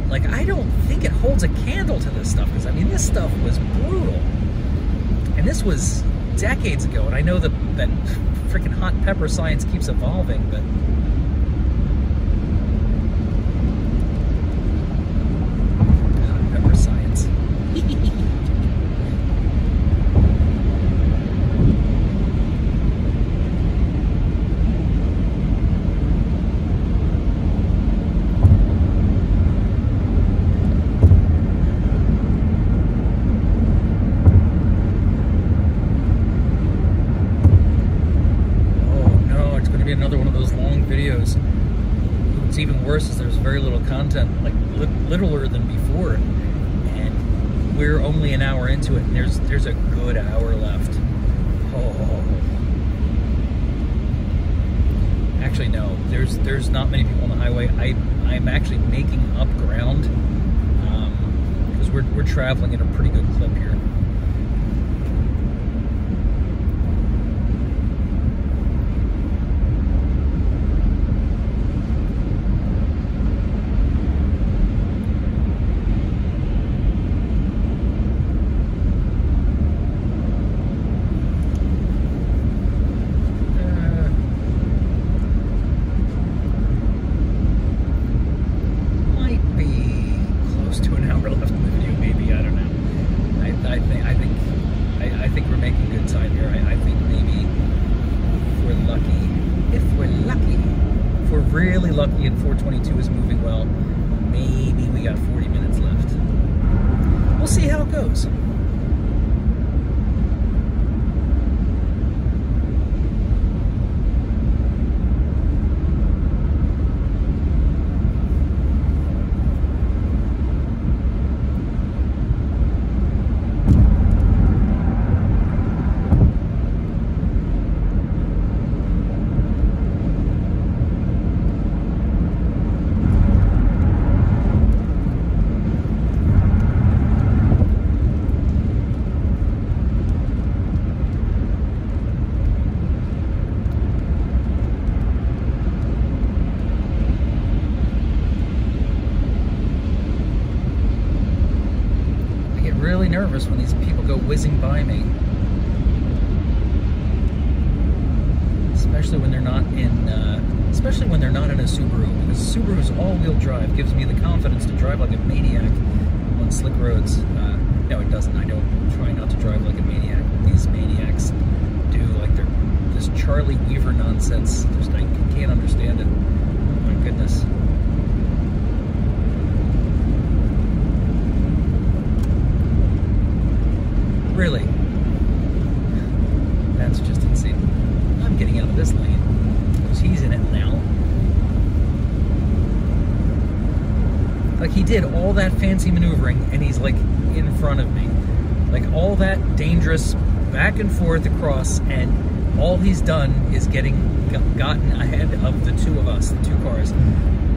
like I don't think it holds a candle to this stuff, because I mean this stuff was brutal, and this was decades ago, and I know that freaking hot pepper science keeps evolving, but science. Oh no, it's going to be another one of those long videos. What's even worse is there's very little content, like littler than before. We're only an hour into it, and there's a good hour left. Oh. Actually, no. There's not many people on the highway. I'm actually making up ground, because we're traveling at a pretty good clip here. I think we're making good time here. I think maybe if we're lucky, if we're really lucky and 422 is moving well, maybe we got 40 minutes left. We'll see how it goes. Really nervous when these people go whizzing by me, especially when they're not in especially when they're not in a Subaru, because Subaru's all-wheel drive gives me the confidence to drive like a maniac on slick roads. No, it doesn't. I don't try not to drive like a maniac. These maniacs do, like, they're this Charlie Weaver nonsense. Just, I can't understand it. Oh my goodness. Really? That's just insane. I'm getting out of this lane because he's in it now. Like, he did all that fancy maneuvering and he's like in front of me. Like, all that dangerous back and forth across, and all he's done is gotten ahead of the two of us, the two cars,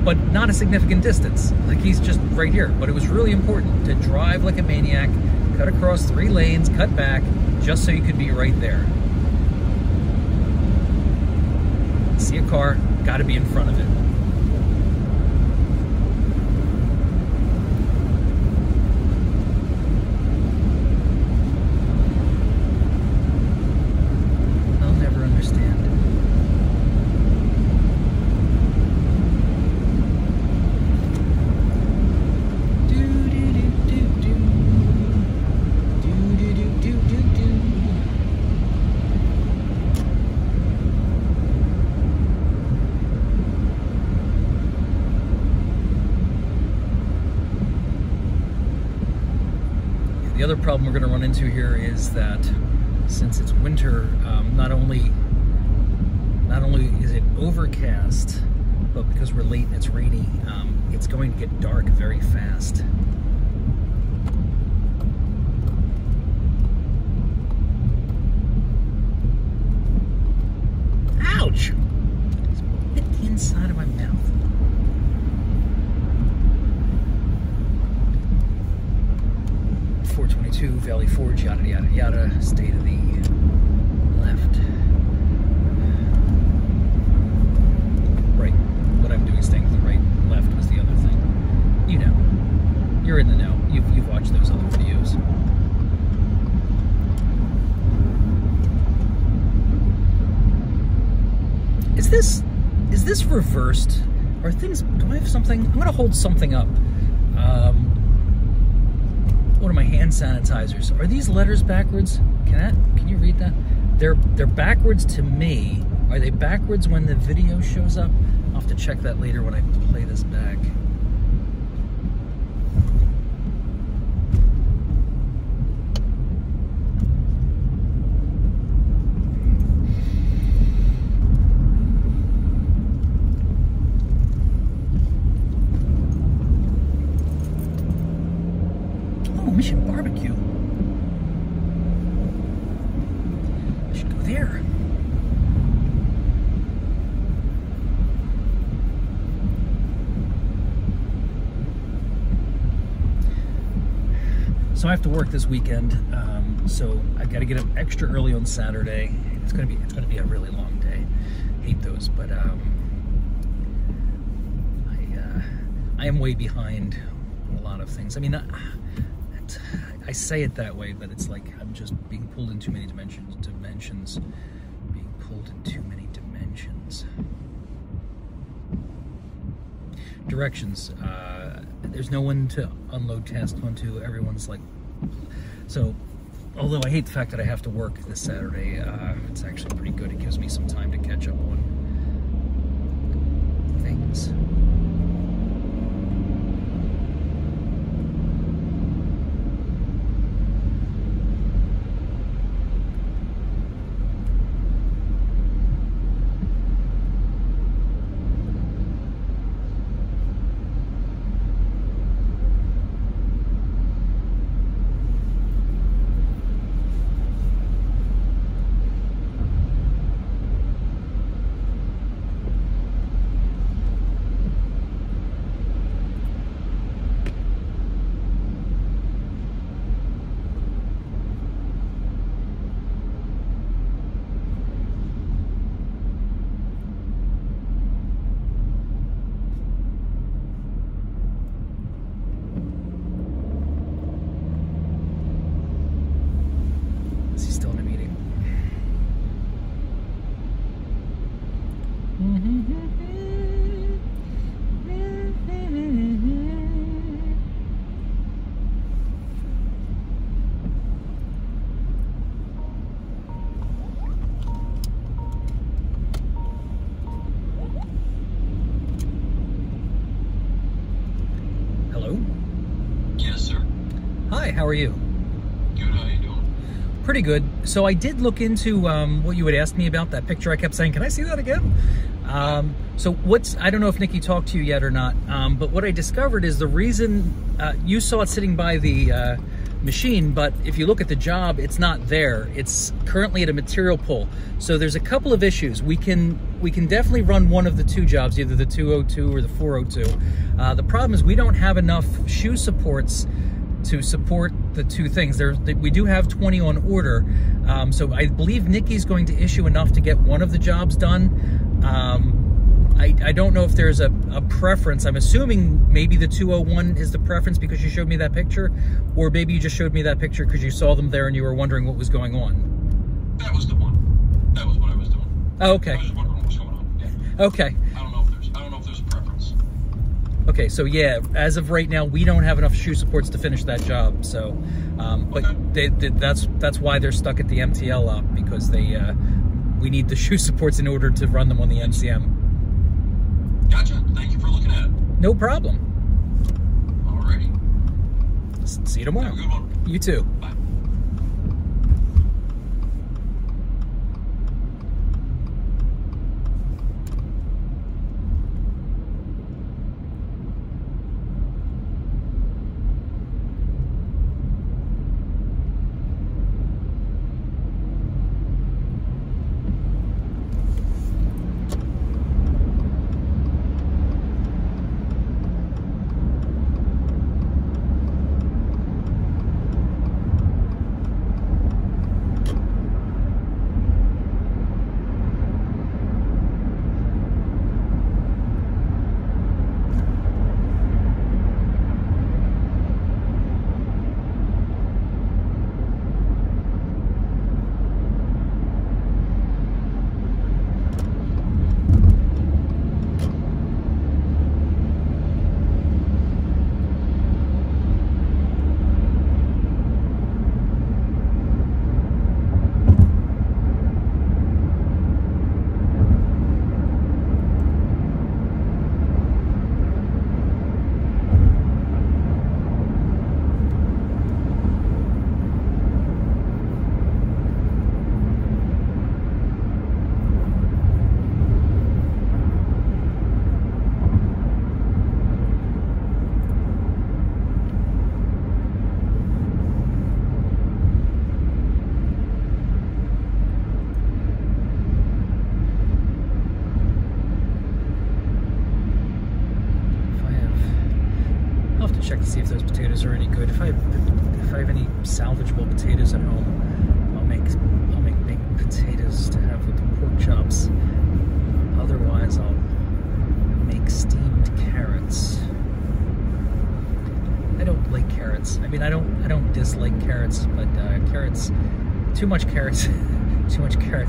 but not a significant distance. Like, he's just right here. But it was really important to drive like a maniac, cut across 3 lanes, cut back, just so you could be right there. See a car, gotta be in front of it. I'll never understand. The other problem we're going to run into here is that since it's winter, not only is it overcast, but because we're late and it's rainy, it's going to get dark very fast. Ouch! Just hit the inside of my mouth. Valley Forge, yada yada yada, stay to the left. Right. What I'm doing is staying to the right. Left was the other thing. You know. You're in the know. You've watched those other videos. Is this reversed? Are things, do I have something? I'm gonna hold something up. One of my hand sanitizers. Are these letters backwards? Can you read that? They're backwards to me. Are they backwards when the video shows up? I'll have to check that later when I play this back. Mission Barbecue. I should go there. So I have to work this weekend, so I've got to get up extra early on Saturday. It's gonna be a really long day. Hate those, but I am way behind on a lot of things. I mean, I say it that way, but it's like I'm just being pulled in too many dimensions. Being pulled in too many dimensions. Directions. There's no one to unload task onto. Everyone's like... So, although I hate the fact that I have to work this Saturday, it's actually pretty good. It gives me some time to catch up on things. How are you? Good, how you doing? Pretty good. So I did look into what you had asked me about, that picture. I kept saying, can I see that again? So I don't know if Nikki talked to you yet or not, but what I discovered is the reason you saw it sitting by the machine, but if you look at the job, it's not there. It's currently at a material pull. So there's a couple of issues. We can definitely run one of the two jobs, either the 202 or the 402. The problem is we don't have enough shoe supports to support the two things. We do have 20 on order, so I believe Nikki's going to issue enough to get one of the jobs done. I don't know if there's a preference. I'm assuming maybe the 201 is the preference because you showed me that picture, or maybe you just showed me that picture because you saw them there and you were wondering what was going on. That was the one. That was what I was doing. Oh, okay. I was just wondering what was going on. Yeah. Okay. I don't know if there's a preference. Okay, so yeah, as of right now, we don't have enough shoe supports to finish that job. So, but that's why they're stuck at the MTL up, because we need the shoe supports in order to run them on the MCM. Gotcha. Thank you for looking at it. No problem. Alrighty. See you tomorrow. Have a good one. You too. Bye. Check to see if those potatoes are any good. If I have any salvageable potatoes at home, I'll make baked potatoes to have with the pork chops. Otherwise, I'll make steamed carrots. I don't like carrots. I mean, I don't dislike carrots, but carrots, too much carrots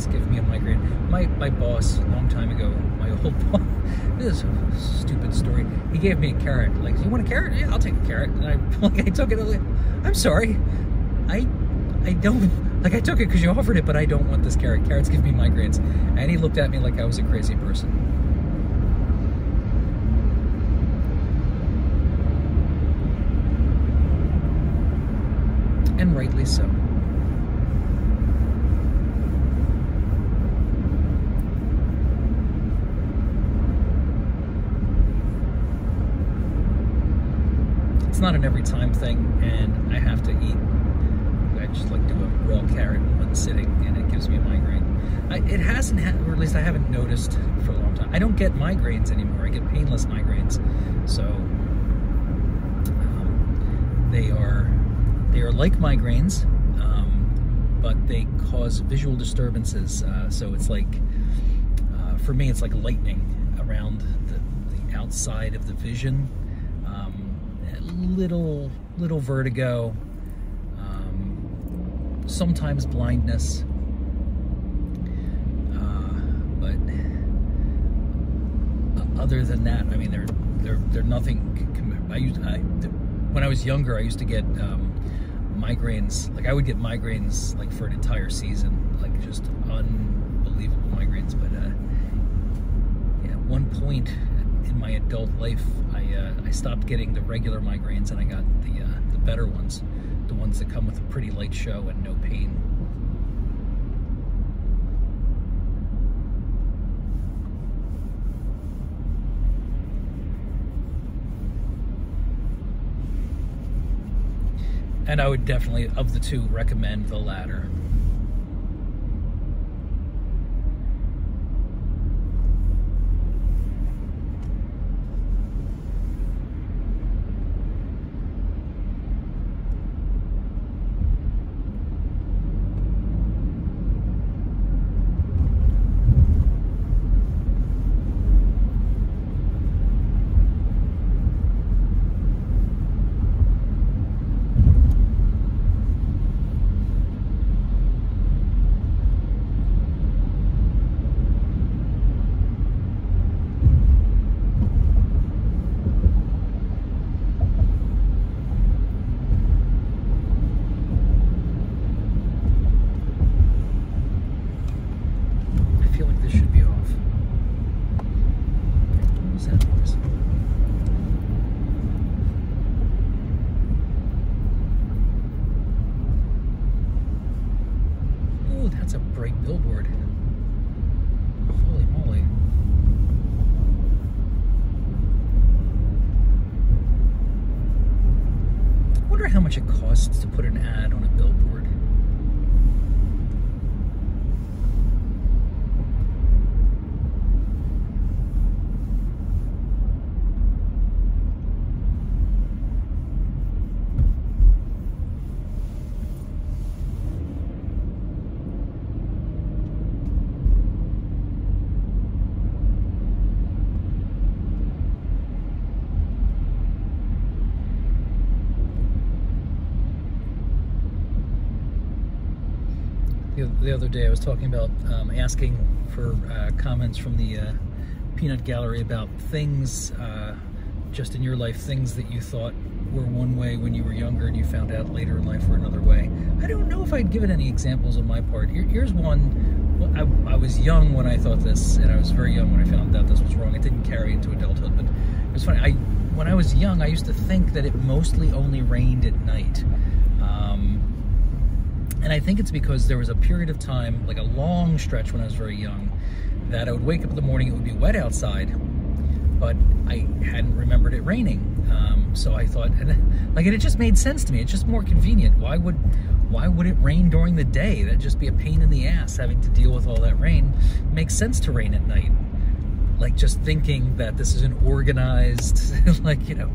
give me a migraine. My boss, a long time ago, my old boss, this is a stupid story. He gave me a carrot. Like, you want a carrot? Yeah, I'll take a carrot. And I took it. I'm sorry. I don't, like, I took it because you offered it, but I don't want this carrot. Carrots give me migraines. And he looked at me like I was a crazy person. And rightly so. It's not an every time thing, and I have to eat. I just like do a raw carrot in one sitting, and it gives me a migraine. It hasn't, or at least I haven't noticed for a long time. I don't get migraines anymore. I get painless migraines, so they are like migraines, but they cause visual disturbances. So it's like, for me, it's like lightning around the outside of the vision. Little vertigo, sometimes blindness, but other than that, I mean, they're nothing. When I was younger, I used to get migraines. Like, I would get migraines like for an entire season, like just unbelievable migraines. But yeah, at one point in my adult life, I stopped getting the regular migraines and I got the better ones. the ones that come with a pretty light show and no pain. And I would definitely, of the two, recommend the latter. Billboard. Holy moly. I wonder how much it costs to put an ad on a billboard. The other day I was talking about asking for comments from the Peanut Gallery about things just in your life, things that you thought were one way when you were younger and you found out later in life were another way. I don't know if I'd given any examples on my part. Here's one. Well, I was young when I thought this, and I was very young when I found out this was wrong. It didn't carry into adulthood, but it was funny. When I was young, I used to think that it mostly only rained at night. And I think it's because there was a period of time, like a long stretch when I was very young, that I would wake up in the morning, it would be wet outside, but I hadn't remembered it raining. So I thought, like, it just made sense to me. It's just more convenient. Why would it rain during the day? That'd just be a pain in the ass having to deal with all that rain. It makes sense to rain at night. Like, just thinking that this is an organized, like, you know,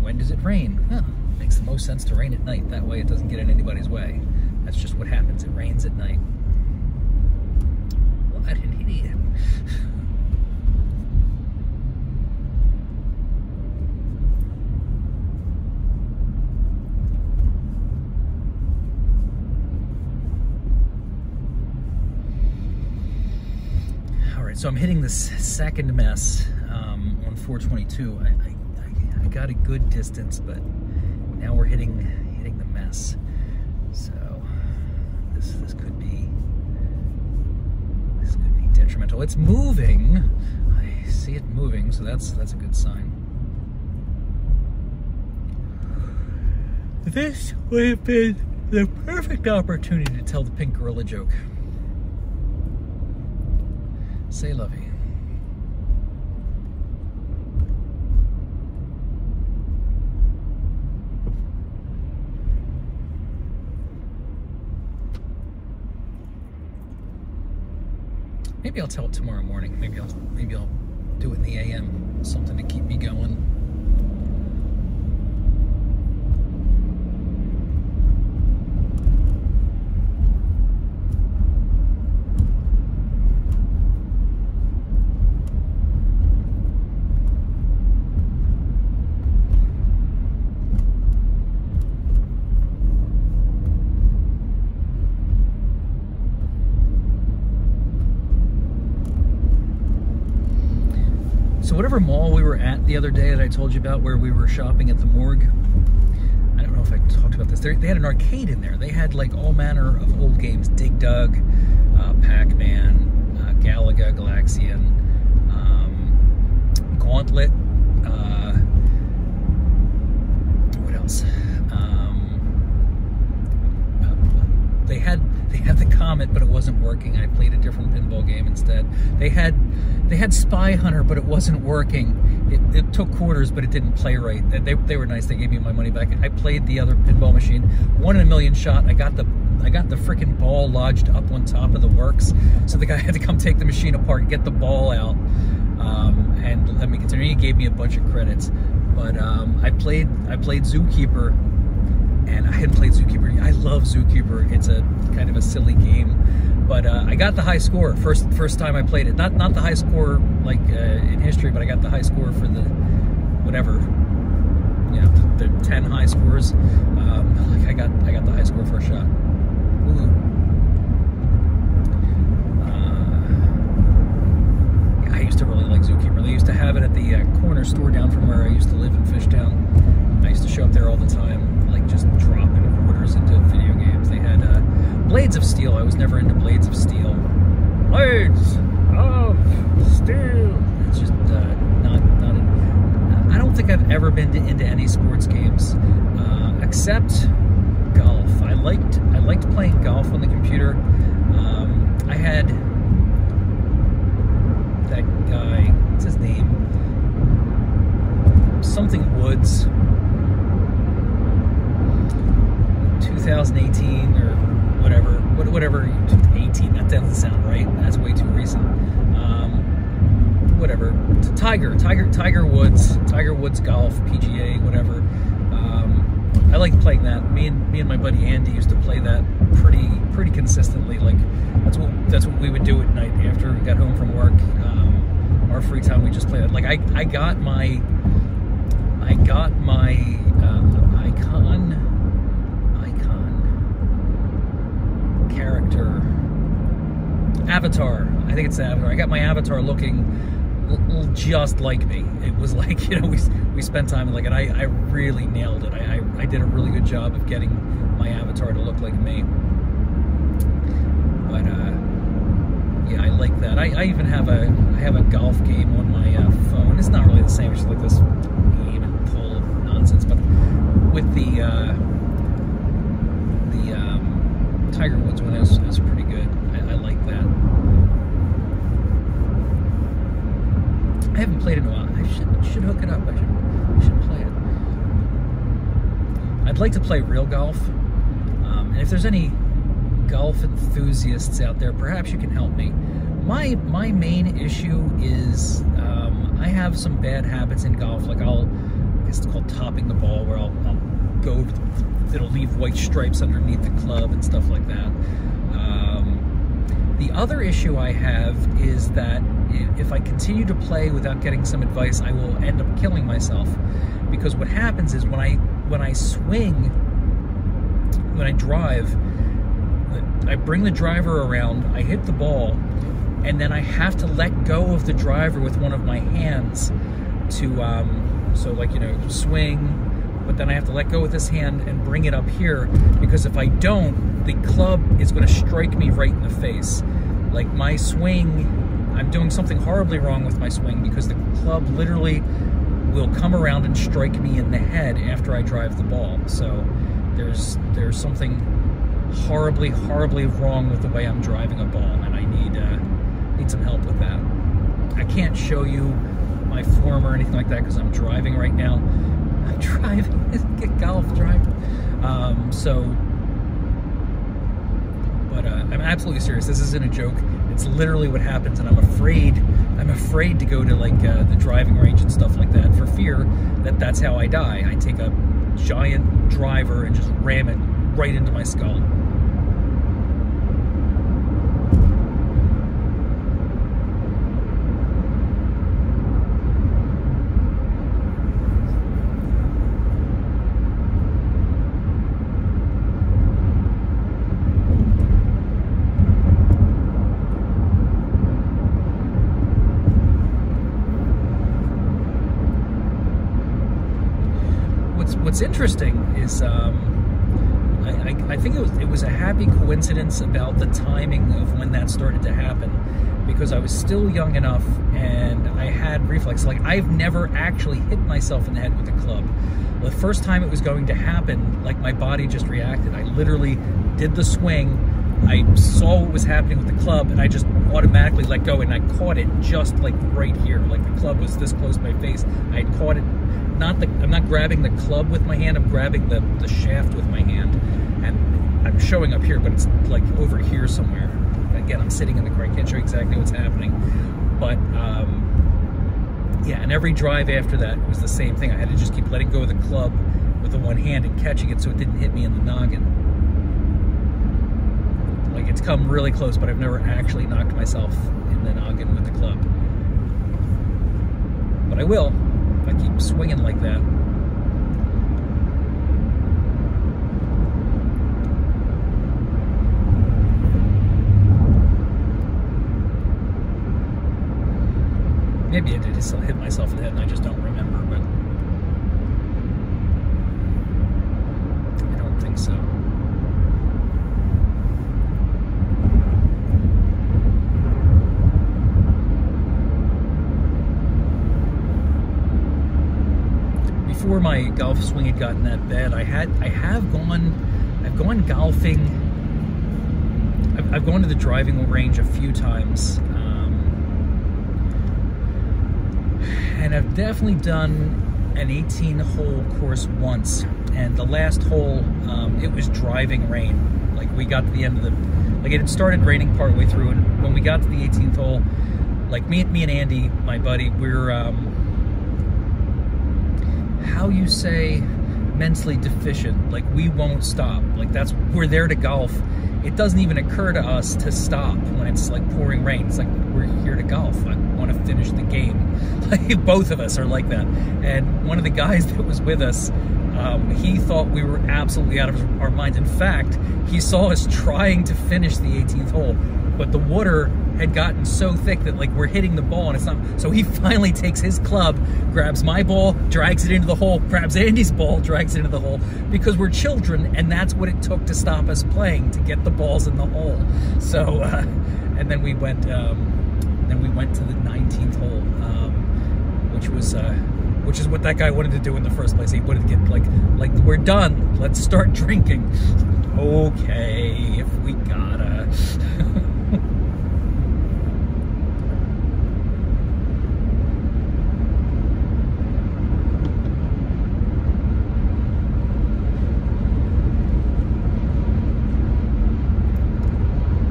when does it rain? Well, it makes the most sense to rain at night. That way it doesn't get in anybody's way. That's just what happens. It rains at night. What an idiot. All right, so I'm hitting this second mess on 422. I got a good distance, but now we're hitting the mess. So this could be detrimental. It's moving. I see it moving, so that's a good sign. This would have been the perfect opportunity to tell the pink gorilla joke. Say lovey. Maybe I'll tell it tomorrow morning. Maybe I'll do it in the AM. Something to keep me going. So whatever mall we were at the other day that I told you about, where we were shopping at the morgue, I don't know if I talked about this. They had an arcade in there. They had like all manner of old games: Dig Dug, Pac-Man, Galaga, Galaxian, Gauntlet. What else? game instead. They had Spy Hunter, but it wasn't working. It took quarters, but it didn't play right. They were nice. They gave me my money back. I played the other pinball machine, 1 in a million shot. I got the freaking ball lodged up on top of the works, so the guy had to come take the machine apart, get the ball out, and let me continue. He gave me a bunch of credits, but I played Zookeeper, and I hadn't played Zookeeper. I love Zookeeper. It's a kind of a silly game, but I got the high score first time I played it. Not the high score like in history, but I got the high score for the whatever, you know, the 10 high scores. I got the high score first shot. Ooh. I used to really like Zookeeper. They used to have it at the corner store down from where I used to live in Fishtown. I used to show up there all the time, like just dropping quarters into video games. They had Blades of Steel. I was never into Blades of Steel. Blades of Steel. It's just not. I don't think I've ever been into any sports games except golf. I liked playing golf on the computer. I had that guy, what's his name? Something Woods. 2018 or whatever, 18, that doesn't sound right. That's way too recent. Whatever. Tiger Woods Golf, PGA, whatever. I liked playing that. Me and my buddy Andy used to play that pretty consistently. Like that's what we would do at night after we got home from work. Our free time, we just played that. Like I got my icon character avatar. I think it's the avatar. I got my avatar looking just like me. It was like, you know, we spent time like it. I really nailed it. I did a really good job of getting my avatar to look like me. But yeah, I like that. I even have a golf game on my phone. It's not really the same. It's just like this game and pull nonsense. But with the Tiger Woods one is pretty good. I like that. I haven't played it in a while. I should hook it up. I should play it. I'd like to play real golf. And if there's any golf enthusiasts out there, perhaps you can help me. My main issue is I have some bad habits in golf. Like I guess it's called topping the ball, where I'll go. It'll leave white stripes underneath the club and stuff like that. The other issue I have is that if I continue to play without getting some advice, I will end up killing myself. Because what happens is when I swing, when I drive, I bring the driver around, I hit the ball, and then I have to let go of the driver with one of my hands to, so like, you know, swing, but then I have to let go with this hand and bring it up here, because if I don't, the club is going to strike me right in the face. Like my swing, I'm doing something horribly wrong with my swing, because the club literally will come around and strike me in the head after I drive the ball. So there's something horribly wrong with the way I'm driving a ball, and I need some help with that. I can't show you my form or anything like that because I'm driving right now. I'm driving, get golf driving. But I'm absolutely serious. This isn't a joke. It's literally what happens, and I'm afraid to go to like the driving range and stuff like that for fear that that's how I die. I take a giant driver and just ram it right into my skull. What's interesting is I think it was a happy coincidence about the timing of when that started to happen, because I was still young enough and I had reflex. Like, I've never actually hit myself in the head with a club. The first time it was going to happen, like, my body just reacted. I literally did the swing, I saw what was happening with the club, and I just automatically let go, and I caught it just like right here. Like the club was this close to my face. I had caught it. I'm not grabbing the club with my hand. I'm grabbing the shaft with my hand, and I'm showing up here, but it's like over here somewhere. Again, I'm sitting in the car. I can't show you exactly what's happening, but yeah. And every drive after that was the same thing. I had to just keep letting go of the club with the one hand and catching it so it didn't hit me in the noggin. Like, it's come really close, but I've never actually knocked myself in the noggin with the club. But I will if I keep swinging like that. Maybe I did just hit myself in the head and I just don't remember, but I don't think so. Before my golf swing had gotten that bad, I've gone golfing. I've gone to the driving range a few times. And I've definitely done an 18-hole course once, and the last hole, it was driving rain. Like, we got to the end of the, like, it had started raining partway through, and when we got to the 18th hole, like, me and Andy, my buddy, we're, how you say, mentally deficient. Like, we won't stop. Like, we're there to golf. It doesn't even occur to us to stop when it's like pouring rain. It's like, we're here to golf. I want to finish the game. Like, both of us are like that. And one of the guys that was with us, he thought we were absolutely out of our minds. In fact, he saw us trying to finish the 18th hole, but the water had gotten so thick that, like, we're hitting the ball and it's not. So he finally takes his club, grabs my ball, drags it into the hole, grabs Andy's ball, drags it into the hole, because we're children, and that's what it took to stop us playing, to get the balls in the hole. So, and then we went to the 19th hole, which is what that guy wanted to do in the first place. He wanted to get like we're done. Let's start drinking. Okay, if we gotta.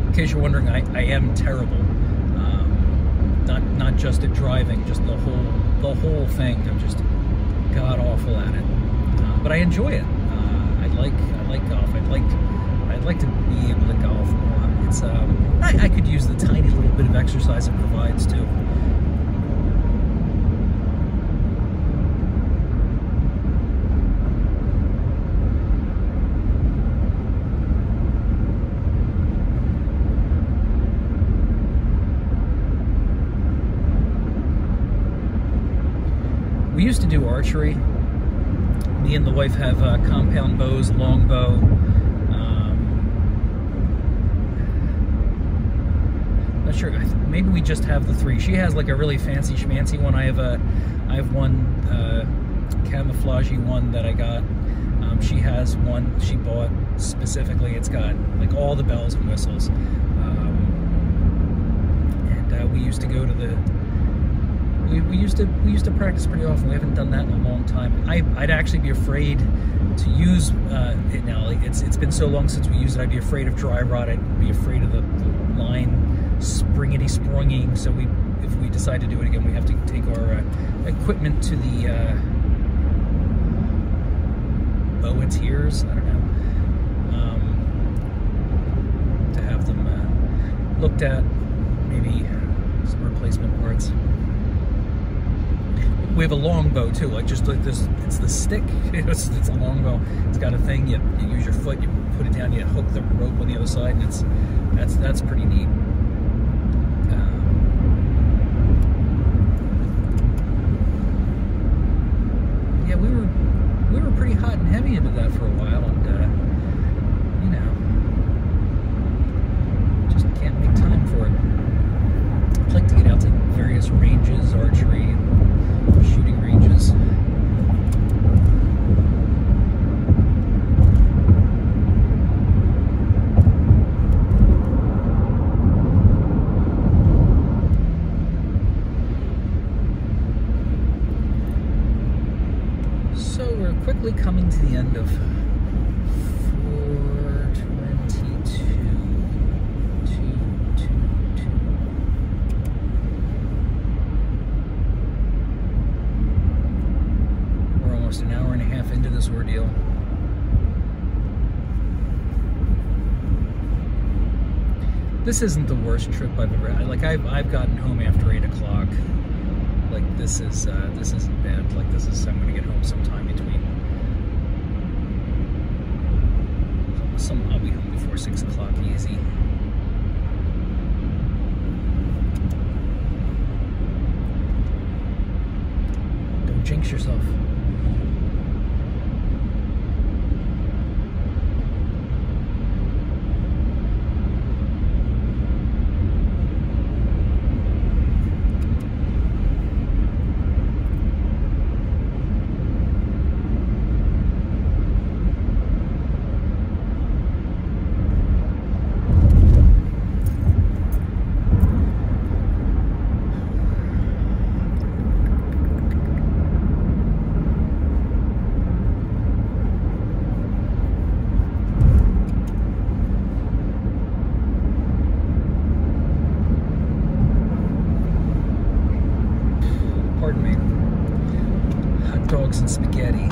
In case you're wondering, I am terrible. Not just at driving, just the whole thing. I'm just god awful at it. But I enjoy it. I like golf. I'd like to be able to golf more. It's I could use the tiny little bit of exercise it provides too. We used to do archery. Me and the wife have compound bows, long bow. Not sure. Maybe we just have the three. She has like a really fancy schmancy one. I have one camouflagey one that I got. She has one she bought specifically. It's got like all the bells and whistles. And we used to go to the. We used to practice pretty often. We haven't done that in a long time. I'd actually be afraid to use it now. Like, it's been so long since we used it. I'd be afraid of dry rot. I'd be afraid of the line springing. So if we decide to do it again, we have to take our equipment to the Bowetiers. I don't know. To have them looked at, maybe some replacement parts. We have a long bow too, like just like this. It's the stick. It's a long bow. It's got a thing. You use your foot. You put it down. You hook the rope on the other side, and that's pretty neat. Yeah, we were pretty hot and heavy into that for a while, and you know, just can't make time for it. I'd like to get out to various ranges, archery. Shooting ranges. quickly coming to the end of 422. We're almost an hour and a half into this ordeal. This isn't the worst trip I've ever had. Like I've gotten home after 8 o'clock. Like this isn't bad. Like I'm gonna get home sometime between. I'll be home before 6 o'clock, easy. Don't jinx yourself. Pardon me. Hot dogs and spaghetti.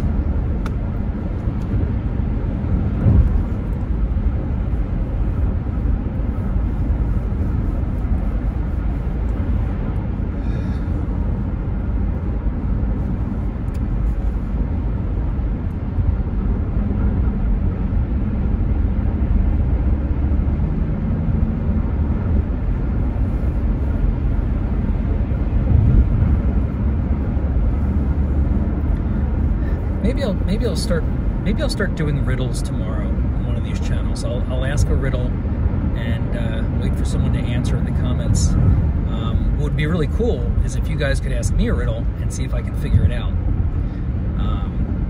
Maybe I'll start doing riddles tomorrow on one of these channels. I'll ask a riddle and wait for someone to answer in the comments. What would be really cool is if you guys could ask me a riddle and see if I can figure it out.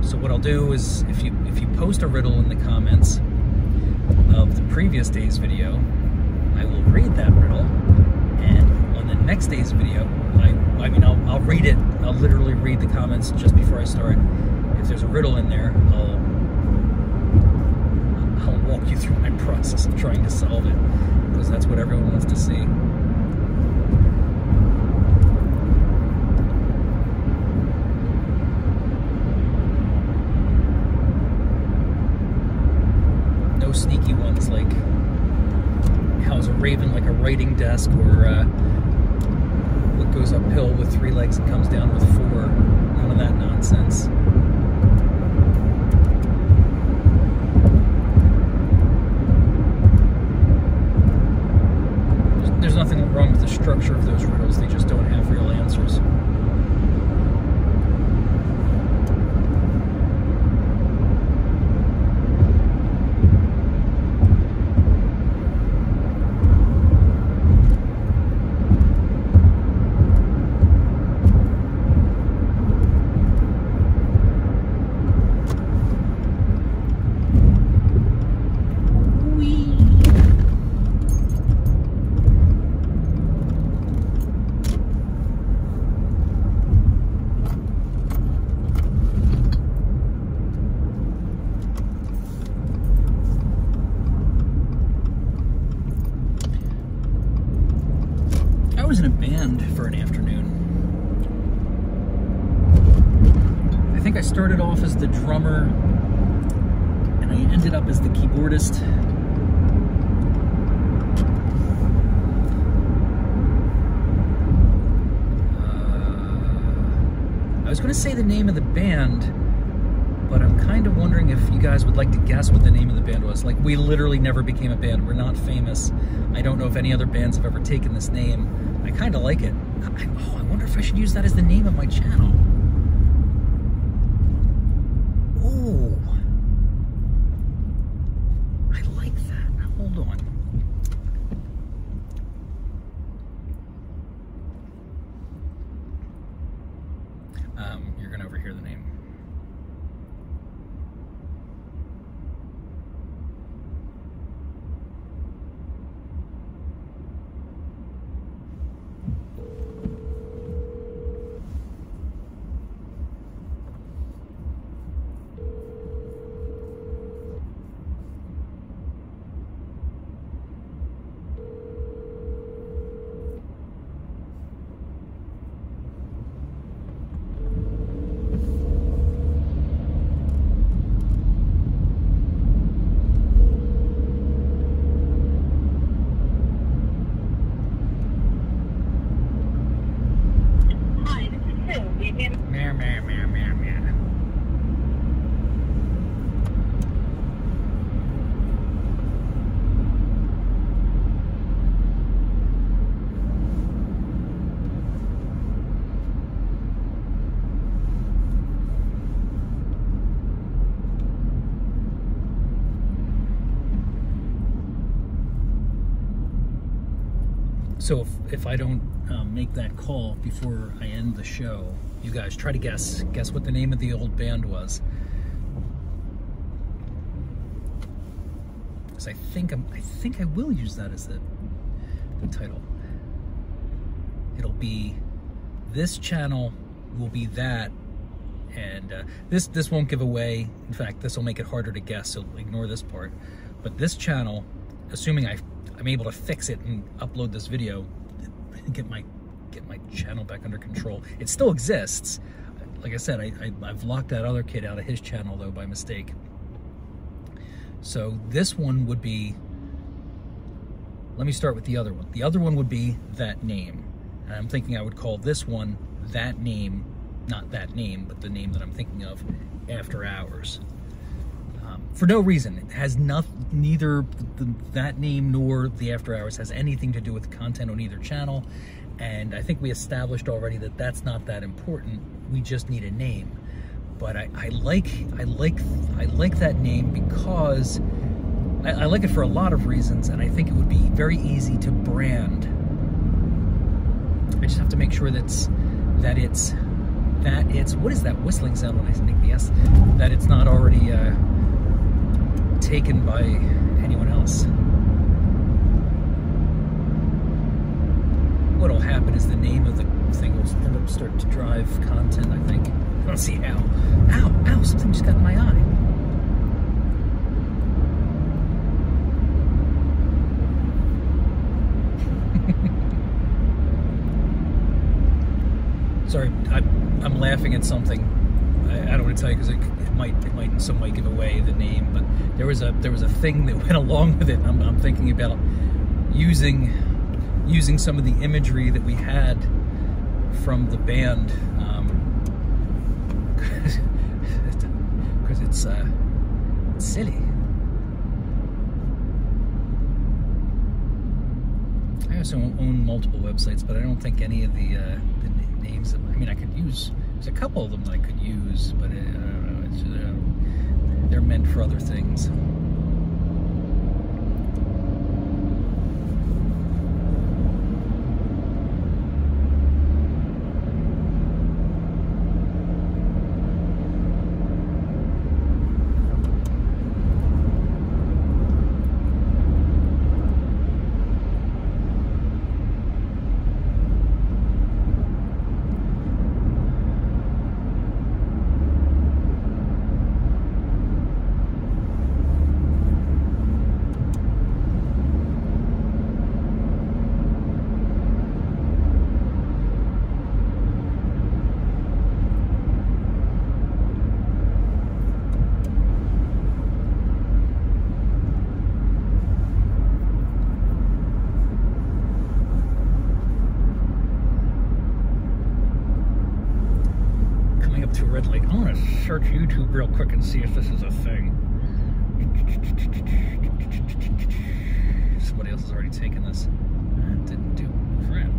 So what I'll do is if you post a riddle in the comments of the previous day's video, I will read that riddle, and on the next day's video, I'll read it. I'll literally read the comments just before I start. If there's a riddle in there, I'll walk you through my process of trying to solve it, because that's what everyone wants to see. No sneaky ones like how's a raven like a writing desk, or what goes uphill with 3 legs and comes down with 4. None of that nonsense. There's nothing wrong with the structure of those riddles, they just don't have real answers. I was in a band for an afternoon. I think I started off as the drummer, and I ended up as the keyboardist. I was going to say the name of the band, but I'm kind of wondering if you guys would like to guess what the name of the band was. Like, we literally never became a band. We're not famous. I don't know if any other bands have ever taken this name. I kind of like it. I wonder if I should use that as the name of my channel. Oh, I like that. Hold on. You're gonna overhear the name. So if I don't make that call before I end the show, you guys try to guess what the name of the old band was. Because I think I will use that as the title. It'll be this channel will be that, and this won't give away. In fact, this will make it harder to guess. So ignore this part. But this channel, assuming I'm able to fix it and upload this video and get my channel back under control. It still exists. Like I said, I've locked that other kid out of his channel though by mistake. So this one would be, let me start with the other one. The other one would be That Name. And I'm thinking I would call this one That Name, not That Name, but the name that I'm thinking of, After Hours. For no reason. It has neither That Name nor the After Hours has anything to do with the content on either channel, and I think we established already that that's not that important. We just need a name. But I like that name because I like it for a lot of reasons, and I think it would be very easy to brand. I just have to make sure that it's what is that whistling sound when I sneak the S? That it's not already taken by anyone else. What'll happen is the name of the thing will end up start to drive content, I think. I don't see how. Ow, something just got in my eye. Sorry, I'm laughing at something. I don't want to tell you because some might give away the name, but there was a thing that went along with it. I'm thinking about using some of the imagery that we had from the band, because it's silly. I also own multiple websites, but I don't think any of the names. I mean, I could use. There's a couple of them that I could use, but I don't know. They're meant for other things. Red light. I want to search YouTube real quick and see if this is a thing. Somebody else has already taken this. That didn't do crap.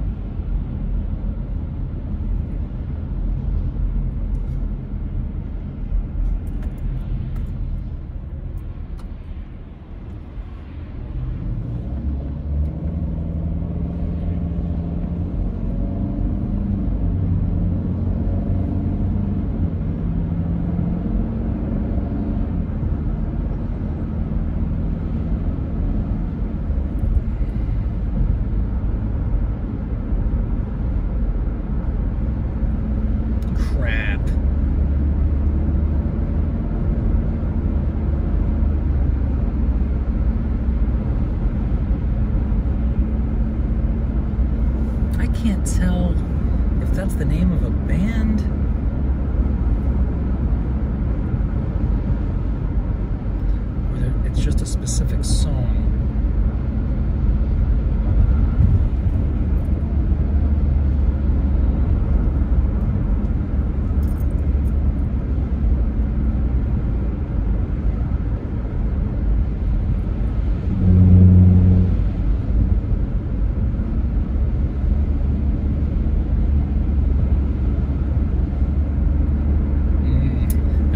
Can't tell if that's the name of a band or it's just a specific song.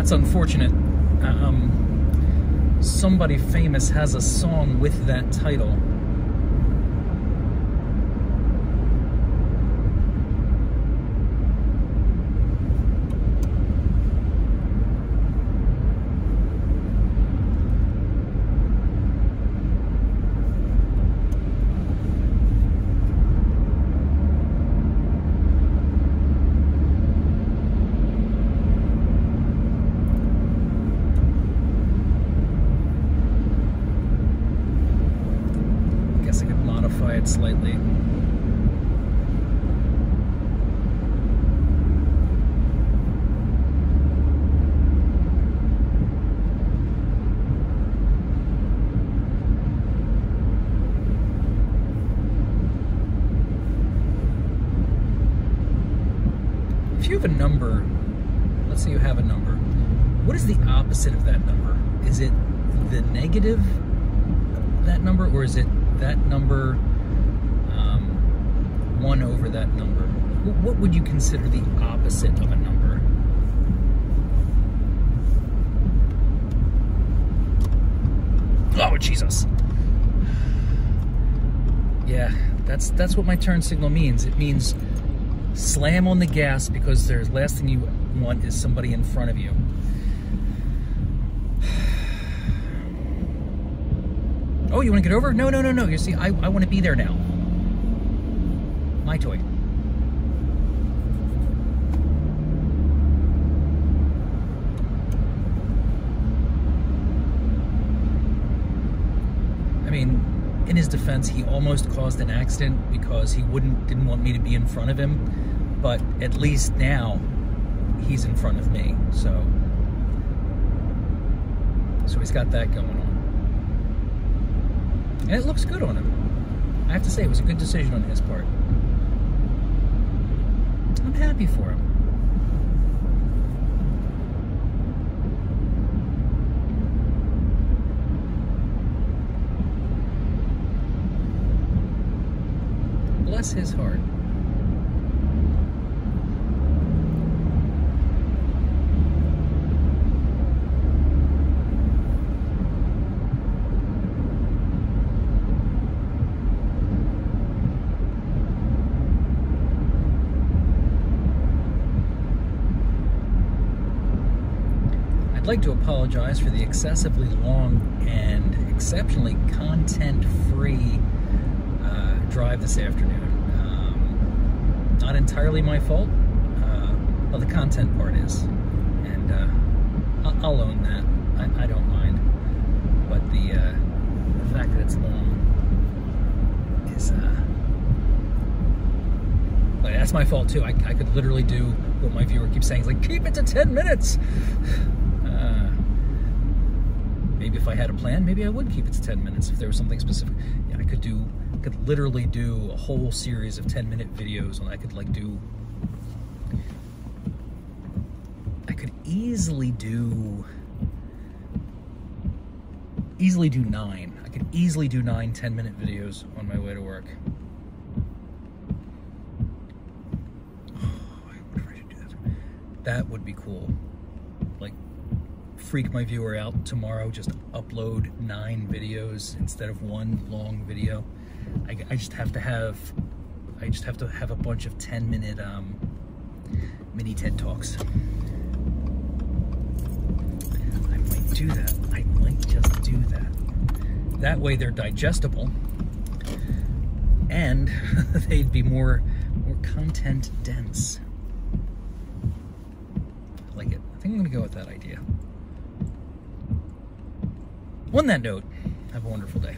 that's unfortunate. Somebody famous has a song with that title. It slightly. If you have a number, let's say you have a number, what is the opposite of that number? Is it the negative of that number, or is it that number 1 over that number? What would you consider the opposite of a number? Oh, Jesus. Yeah, that's what my turn signal means. It means slam on the gas, because the last thing you want is somebody in front of you. Oh, you want to get over? No, no, no, no. You see, I want to be there now. My toy. I mean, in his defense, he almost caused an accident because he didn't want me to be in front of him, but at least now he's in front of me, so he's got that going on. And it looks good on him. I have to say, it was a good decision on his part. I'm happy for him. Bless his heart. I'd like to apologize for the excessively long and exceptionally content-free drive this afternoon. Not entirely my fault. Well, the content part is, and I'll own that. I don't mind. But the fact that it's long is, but that's my fault too. I could literally do what my viewer keeps saying, is like, keep it to 10 minutes. Maybe if I had a plan, maybe I would keep it to 10 minutes if there was something specific. Yeah, I could literally do a whole series of 10-minute videos, and I could easily do 9. I could easily do 9 10-minute videos on my way to work. Oh, I wonder if I should do that. That would be cool. Like, freak my viewer out tomorrow, just upload 9 videos instead of 1 long video. I just have to have a bunch of 10-minute mini TED Talks. I might do that. I might just do that. That way they're digestible and they'd be more content dense. I like it. I think I'm gonna go with that idea. On that note, have a wonderful day.